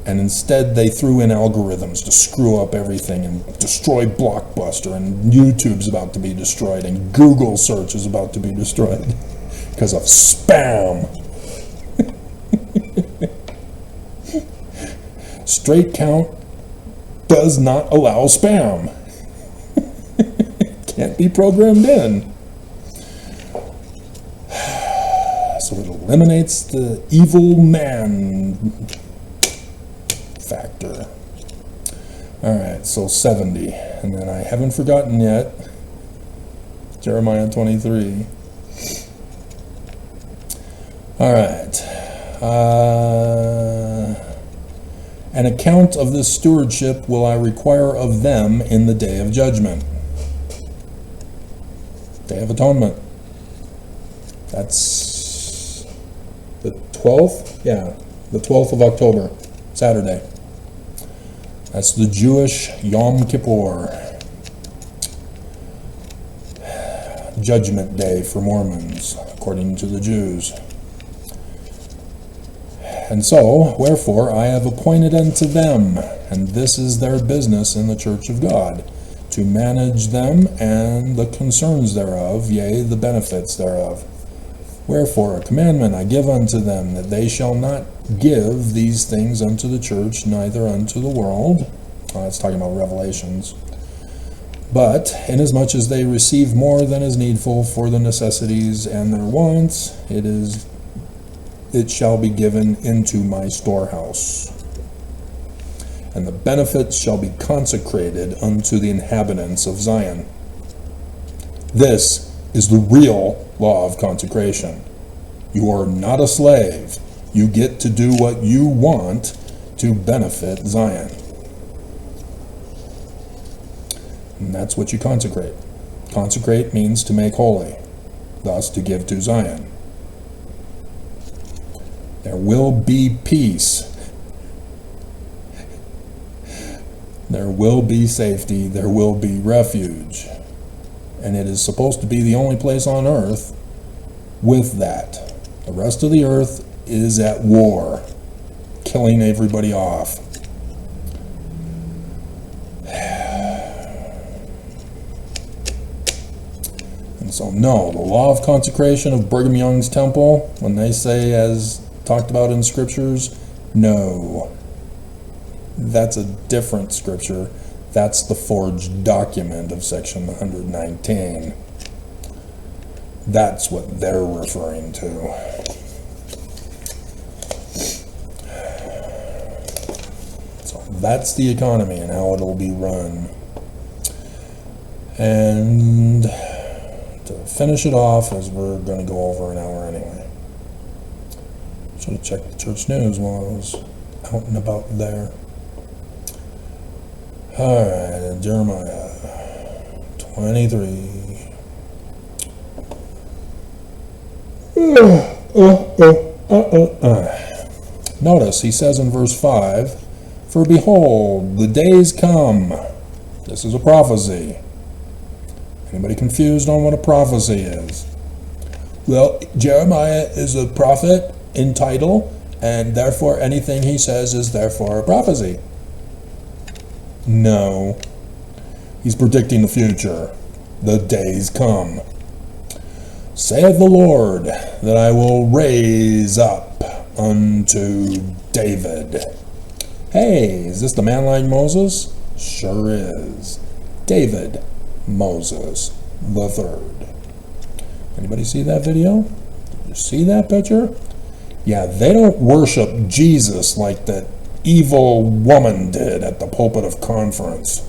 And instead they threw in algorithms to screw up everything and destroy Blockbuster, and YouTube's about to be destroyed, and Google search is about to be destroyed because of spam. Straight count does not allow spam. It can't be programmed in. So it eliminates the evil man factor. Alright, so 70. And then I haven't forgotten yet, Jeremiah 23. Alright. An account of this stewardship will I require of them in the day of judgment. Day of Atonement. That's the 12th? Yeah, the 12th of October, Saturday. That's the Jewish Yom Kippur. Judgment Day for Mormons, according to the Jews. And so, wherefore, I have appointed unto them, and this is their business in the church of God, to manage them and the concerns thereof, yea, the benefits thereof. Wherefore, a commandment I give unto them, that they shall not give these things unto the church, neither unto the world. That's talking about Revelations. But, inasmuch as they receive more than is needful for the necessities and their wants, it shall be given into my storehouse. And the benefits shall be consecrated unto the inhabitants of Zion. This is the real law of consecration. You are not a slave. You get to do what you want to benefit Zion. And that's what you consecrate. Consecrate means to make holy, thus to give to Zion. There will be peace. There will be safety. There will be refuge. And it is supposed to be the only place on earth with that. The rest of the earth is at war, killing everybody off. And so, no, the law of consecration of Brigham Young's temple, when they say, as talked about in scriptures, no. That's a different scripture. That's the forged document of section 119. That's what they're referring to. So that's the economy and how it'll be run. And to finish it off, as we're going to go over an hour anyway. Should have checked the church news while I was out and about there. Alright, and Jeremiah 23. Notice, he says in verse 5, for behold, the days come. This is a prophecy. Anybody confused on what a prophecy is? Well, Jeremiah is a prophet in title, and therefore anything he says is therefore a prophecy. No. He's predicting the future. The days come. Saith the Lord, that I will raise up unto David. Hey, is this the man like Moses? Sure is. David, Moses. the third. Anybody see that video? Did you see that picture? Yeah, they don't worship Jesus like that evil woman did at the pulpit of conference.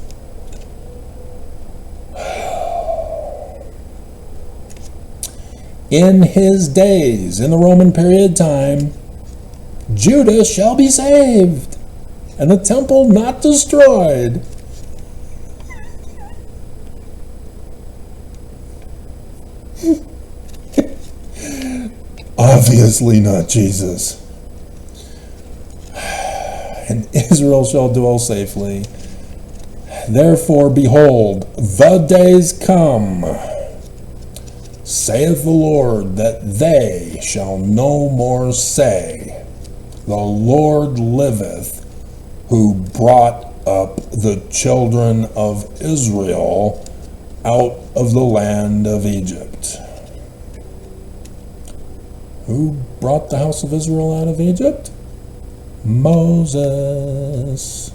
In his days, in the Roman period time, Judah shall be saved, and the temple not destroyed. Obviously not Jesus. And Israel shall dwell safely. Therefore, behold, the days come, saith the Lord, that they shall no more say, the Lord liveth, who brought up the children of Israel out of the land of Egypt. Who brought the house of Israel out of Egypt? Moses.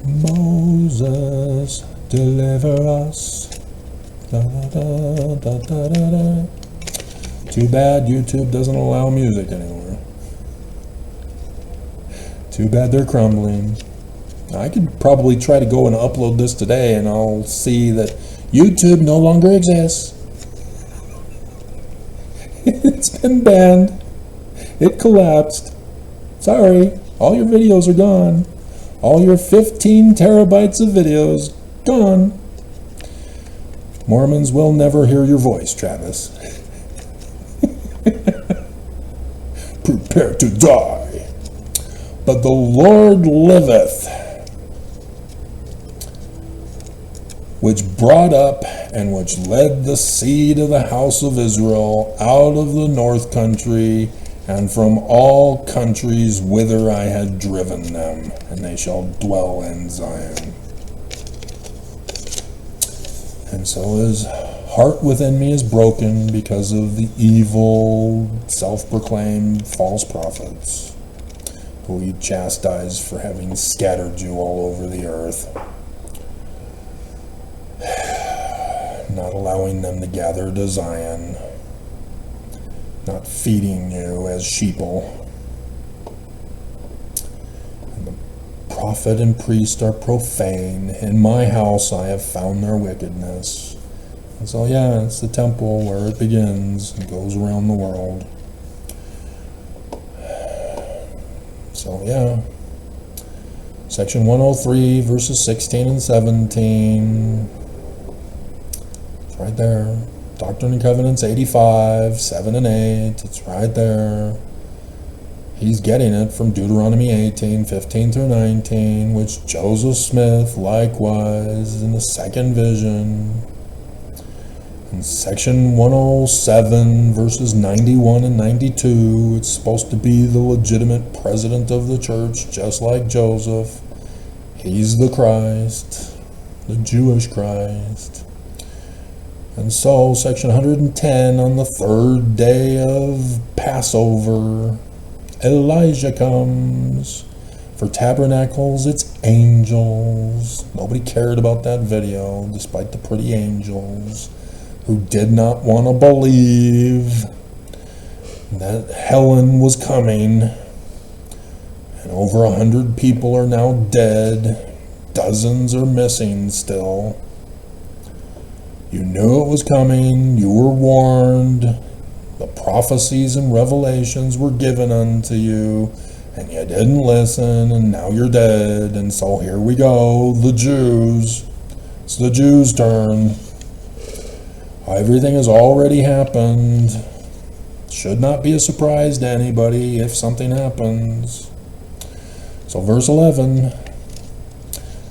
Moses, deliver us. Da, da, da, da, da, da. Too bad YouTube doesn't allow music anymore. Too bad they're crumbling. I could probably try to go and upload this today and I'll see that YouTube no longer exists. It's been banned. It collapsed. Sorry, all your videos are gone. All your 15 terabytes of videos, gone. Mormons will never hear your voice, Travis. Prepare to die. But the Lord liveth, which brought up and which led the seed of the house of Israel out of the north country and from all countries whither I had driven them, and they shall dwell in Zion. And so his heart within me is broken because of the evil, self-proclaimed false prophets who he chastised for having scattered you all over the earth, not allowing them to gather to Zion, not feeding you as sheeple. And the prophet and priest are profane. In my house I have found their wickedness. And so yeah, it's the temple where it begins and goes around the world. So yeah, section 103 verses 16 and 17, it's right there. Doctrine and Covenants 85, 7 and 8, it's right there. He's getting it from Deuteronomy 18, 15 through 19, which Joseph Smith likewise in the second vision. In section 107, verses 91 and 92, it's supposed to be the legitimate president of the church, just like Joseph. He's the Christ, the Jewish Christ. And so, section 110, on the third day of Passover, Elijah comes. For tabernacles, it's angels. Nobody cared about that video, despite the pretty angels who did not want to believe that Helen was coming. And over 100 people are now dead. Dozens are missing still. You knew it was coming. You were warned. The prophecies and revelations were given unto you, and you didn't listen, and now you're dead. And so here we go, the Jews. It's the Jews' turn. Everything has already happened. Should not be a surprise to anybody if something happens. So verse 11,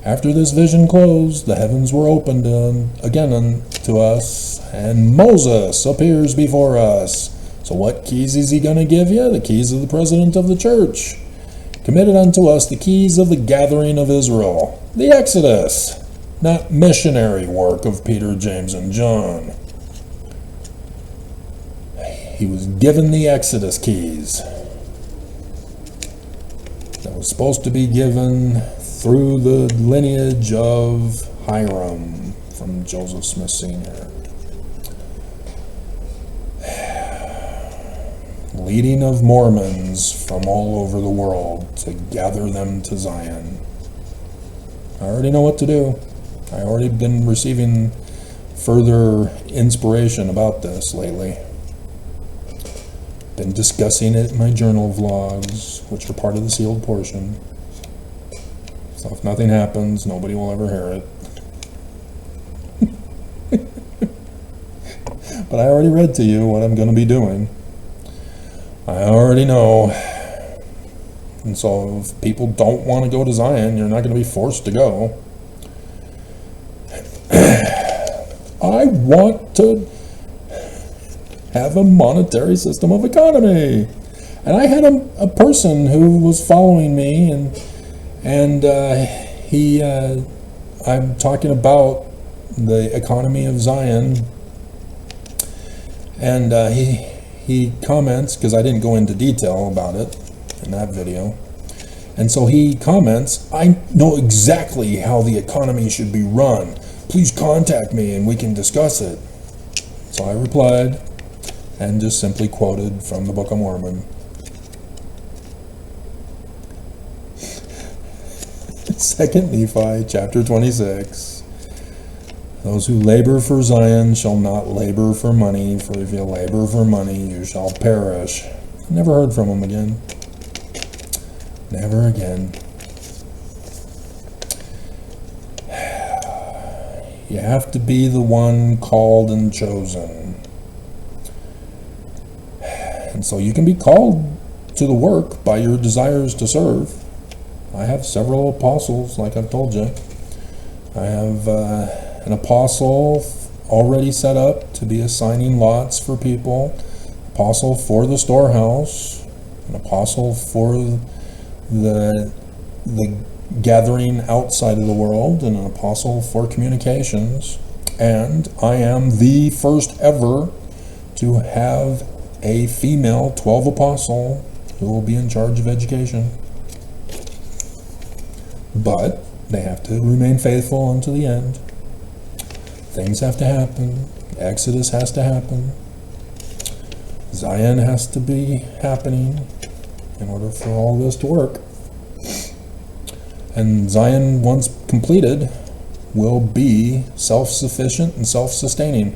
after this vision closed, the heavens were opened again unto us, and Moses appears before us. So what keys is he going to give you? The keys of the president of the church. Committed unto us the keys of the gathering of Israel, the Exodus, not missionary work of Peter, James, and John. He was given the Exodus keys. That was supposed to be given through the lineage of Hiram, from Joseph Smith Sr. Leading of Mormons from all over the world to gather them to Zion. I already know what to do. I already been receiving further inspiration about this lately. Been discussing it in my journal vlogs, which are part of the sealed portion. So if nothing happens, nobody will ever hear it. But I already read to you what I'm going to be doing. I already know. And so if people don't want to go to Zion, you're not going to be forced to go. I want to have a monetary system of economy. And I had a person who was following me, and I'm talking about the economy of Zion, and he comments, because I didn't go into detail about it in that video, and so he comments, I know exactly how the economy should be run. Please contact me and we can discuss it. So I replied and just simply quoted from the Book of Mormon. 2 Nephi chapter 26. Those who labor for Zion shall not labor for money, for if you labor for money you shall perish. Never heard from him again. Never again. You have to be the one called and chosen. And so you can be called to the work by your desires to serve. I have several apostles, like I've told you. I have an apostle already set up to be assigning lots for people, apostle for the storehouse, an apostle for the gathering outside of the world, and an apostle for communications. And I am the first ever to have a female 12 apostle who will be in charge of education. But they have to remain faithful unto the end. Things have to happen. Exodus has to happen. Zion has to be happening in order for all this to work. And Zion, once completed, will be self-sufficient and self-sustaining.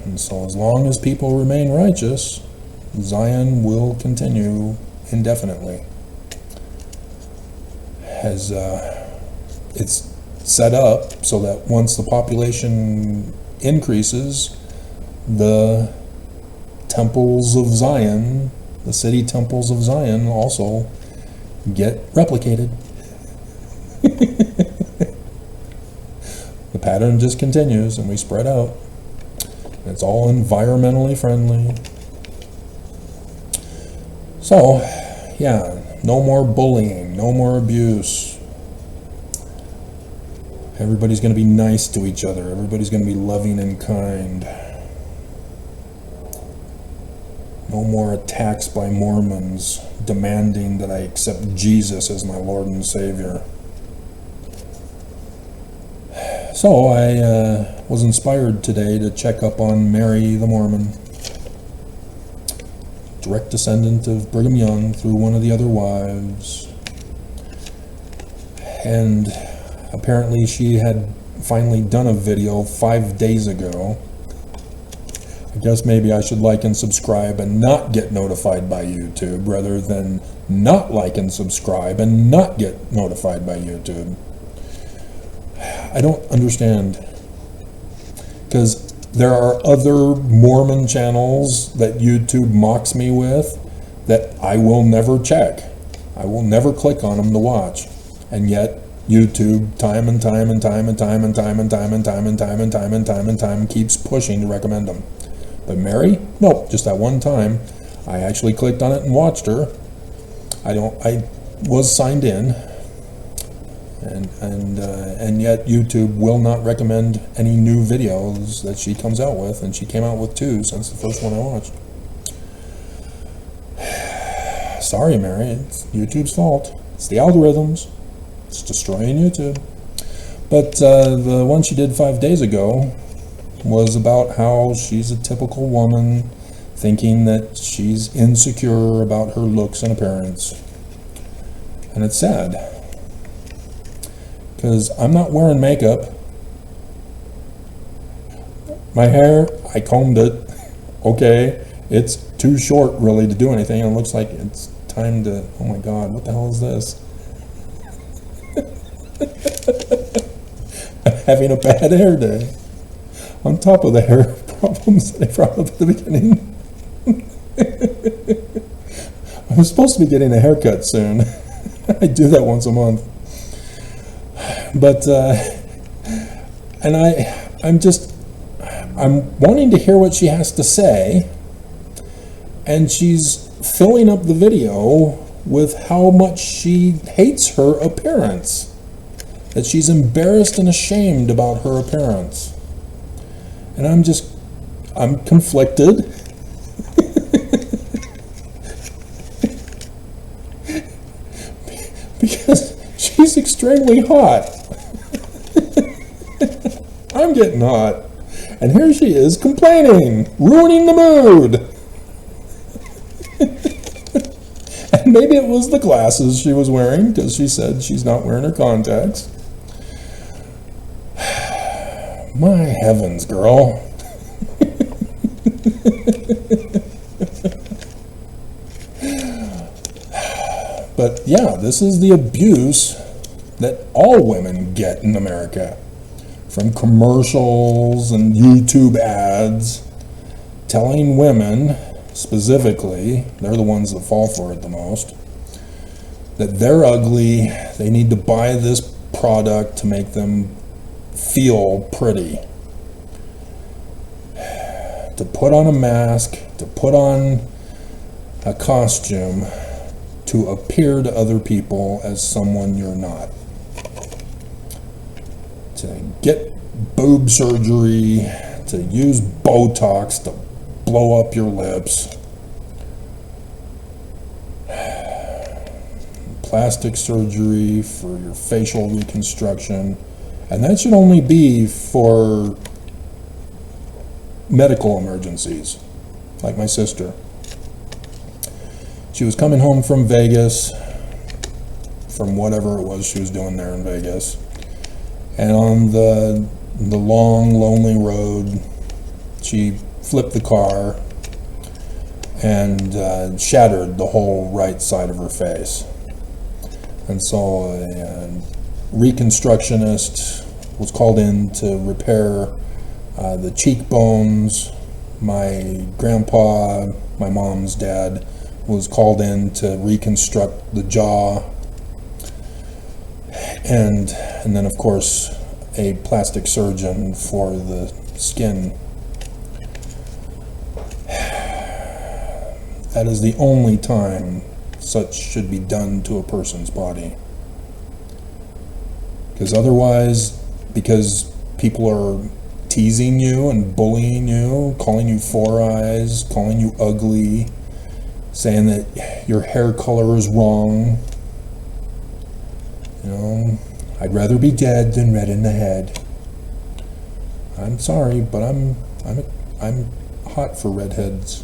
And so as long as people remain righteous, Zion will continue indefinitely. As it's set up so that once the population increases, the temples of Zion, the city temples of Zion, also get replicated. The pattern just continues and we spread out. It's all environmentally friendly. So, yeah, no more bullying, no more abuse. Everybody's going to be nice to each other. Everybody's going to be loving and kind. No more attacks by Mormons demanding that I accept Jesus as my Lord and Savior. So I was inspired today to check up on Mary the Mormon, direct descendant of Brigham Young through one of the other wives. And apparently she had finally done a video 5 days ago. I guess maybe I should like and subscribe and not get notified by YouTube rather than not like and subscribe and not get notified by YouTube. I don't understand. Because there are other Mormon channels that YouTube mocks me with that I will never check. I will never click on them to watch. And yet YouTube time and time and time and time and time and time and time and time and time and time and time keeps pushing to recommend them. But Mary? Nope, just that one time. I actually clicked on it and watched her. I was signed in, and yet YouTube will not recommend any new videos that she comes out with, and she came out with 2 since the first one I watched. Sorry, Mary, it's YouTube's fault. It's the algorithms. It's destroying YouTube. But the one she did 5 days ago was about how she's a typical woman, thinking that she's insecure about her looks and appearance. And it's sad, because I'm not wearing makeup. My hair, I combed it. Okay, it's too short really to do anything. It looks like it's time to, oh my God, what the hell is this? I'm having a bad hair day. On top of the hair problems that I brought up at the beginning. I'm supposed to be getting a haircut soon. I do that once a month. But, and I'm wanting to hear what she has to say, and she's filling up the video with how much she hates her appearance, that she's embarrassed and ashamed about her appearance. And I'm conflicted. Because she's extremely hot. I'm getting hot. And here she is complaining, ruining the mood. And maybe it was the glasses she was wearing, because she said she's not wearing her contacts. My heavens, girl. But yeah, this is the abuse that all women get in America. From commercials and YouTube ads telling women, specifically, they're the ones that fall for it the most, that they're ugly, they need to buy this product to make them feel pretty. To put on a mask, to put on a costume, to appear to other people as someone you're not. To get boob surgery, to use Botox to blow up your lips, plastic surgery for your facial reconstruction, and that should only be for medical emergencies, like my sister. She was coming home from Vegas, from whatever it was she was doing there in Vegas. And on the long, lonely road, she flipped the car and shattered the whole right side of her face. And so a reconstructionist was called in to repair the cheekbones. My grandpa, my mom's dad, was called in to reconstruct the jaw. And then, of course, a plastic surgeon for the skin. That is the only time such should be done to a person's body. Because otherwise, because people are teasing you and bullying you, calling you four eyes, calling you ugly, saying that your hair color is wrong. You know, I'd rather be dead than red in the head. I'm sorry, but I'm hot for redheads.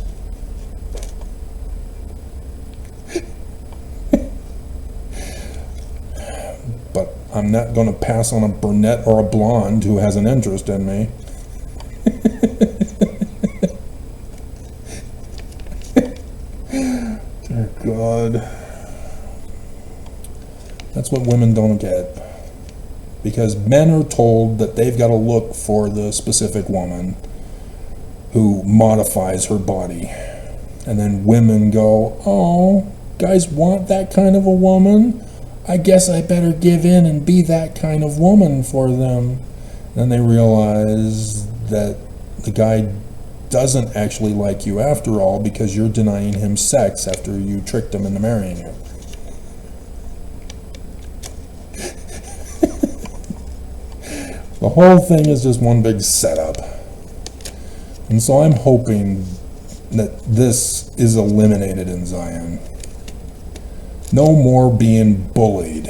But I'm not going to pass on a brunette or a blonde who has an interest in me. Dear God. That's what women don't get. Because men are told that they've got to look for the specific woman who modifies her body. And then women go, oh, guys want that kind of a woman? I guess I better give in and be that kind of woman for them. Then they realize that the guy doesn't actually like you after all because you're denying him sex after you tricked him into marrying you. The whole thing is just one big setup. And so I'm hoping that this is eliminated in Zion. No more being bullied.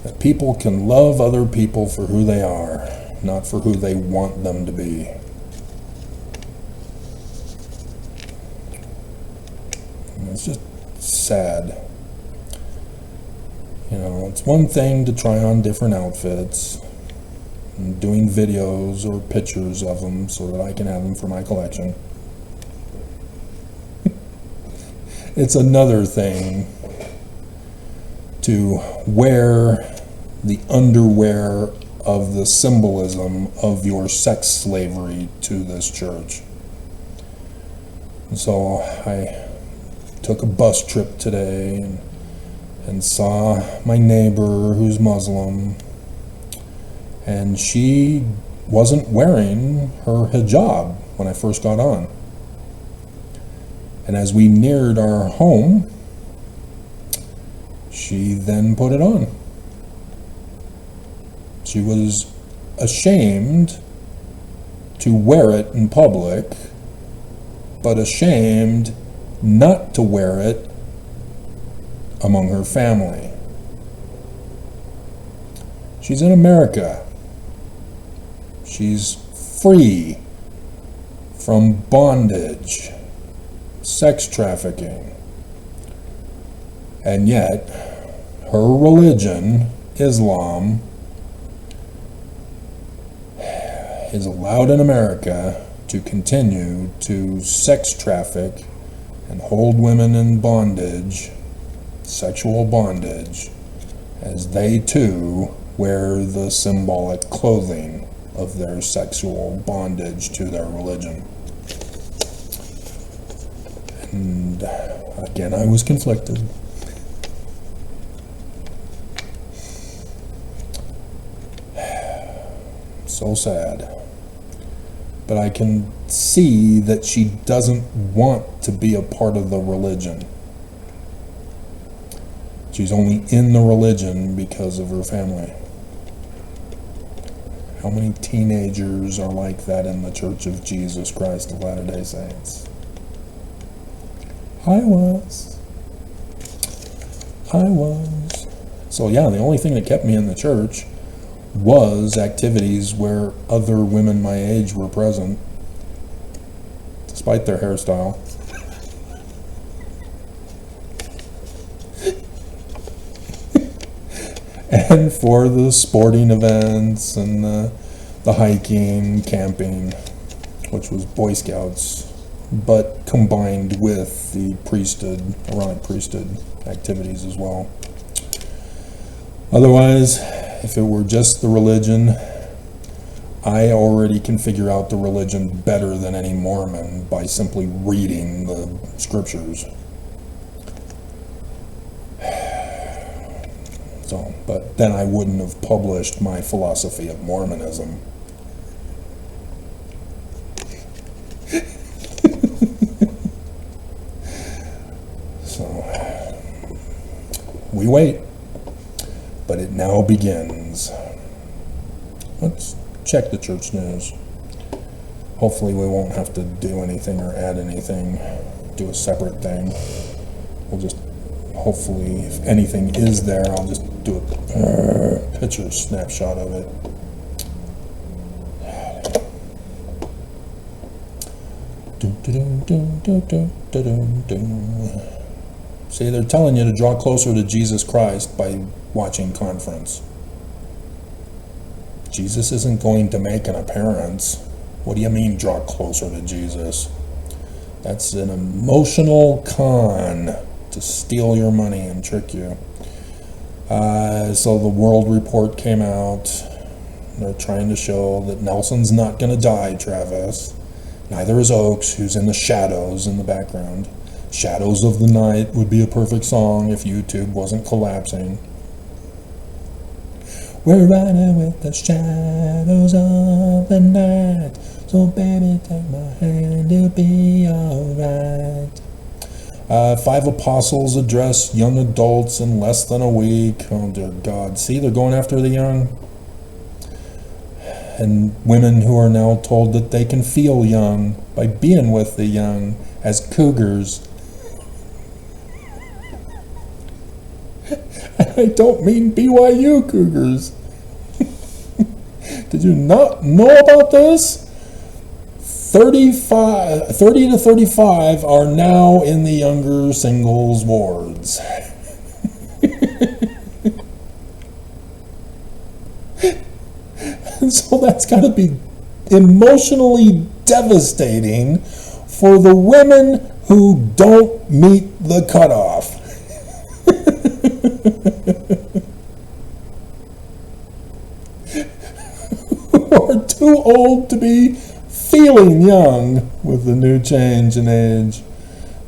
That people can love other people for who they are, not for who they want them to be. And it's just sad. You know, it's one thing to try on different outfits, and doing videos or pictures of them so that I can have them for my collection. It's another thing to wear the underwear of the symbolism of your sex slavery to this church. And so I took a bus trip today and saw my neighbor who's Muslim, and she wasn't wearing her hijab when I first got on. And as we neared our home, she then put it on. She was ashamed to wear it in public, but ashamed not to wear it among her family. She's in America. She's free from bondage, sex trafficking, and yet her religion, Islam, is allowed in America to continue to sex traffic and hold women in bondage, sexual bondage, as they too wear the symbolic clothing of their sexual bondage to their religion. And again, I was conflicted. So sad. But I can see that she doesn't want to be a part of the religion. She's only in the religion because of her family. How many teenagers are like that in the Church of Jesus Christ of Latter-day Saints? I was. So yeah, the only thing that kept me in the church was activities where other women my age were present, despite their hairstyle. And for the sporting events and the hiking, camping, which was Boy Scouts, but combined with the priesthood, Aaronic priesthood activities as well. Otherwise, if it were just the religion, I already can figure out the religion better than any Mormon by simply reading the scriptures. So, but then I wouldn't have published my philosophy of Mormonism. So, we wait. But it now begins. Let's check the church news. Hopefully we won't have to do anything or add anything, do a separate thing. We'll just, hopefully, if anything is there, I'll just do a picture snapshot of it. See, they're telling you to draw closer to Jesus Christ by watching conference. Jesus isn't going to make an appearance. What do you mean, draw closer to Jesus? That's an emotional con to steal your money and trick you. So the World Report came out. They're trying to show that Nelson's not going to die, Travis. Neither is Oaks, who's in the shadows in the background. Shadows of the Night would be a perfect song if YouTube wasn't collapsing. We're riding with the shadows of the night, so baby take my hand, it'll be alright. 5 apostles address young adults in less than a week. Oh dear God, see, they're going after the young. And women who are now told that they can feel young by being with the young as cougars. I don't mean BYU cougars. Did you not know about this? 30 to 35 are now in the younger singles wards. And so that's got to be emotionally devastating for the women who don't meet the cutoff. Who are too old to be feeling young with the new change in age.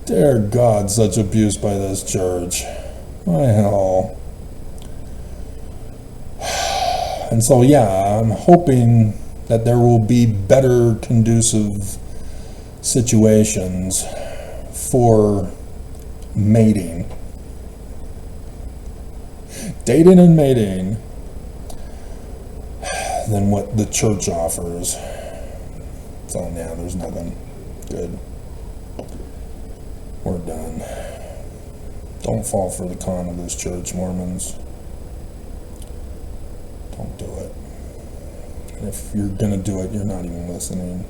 Dear God, such abuse by this church. My hell. And so, yeah, I'm hoping that there will be better conducive situations for mating. Dating and mating than what the church offers. So, yeah, there's nothing good. We're done. Don't fall for the con of this church, Mormons. Don't do it. And if you're going to do it, you're not even listening.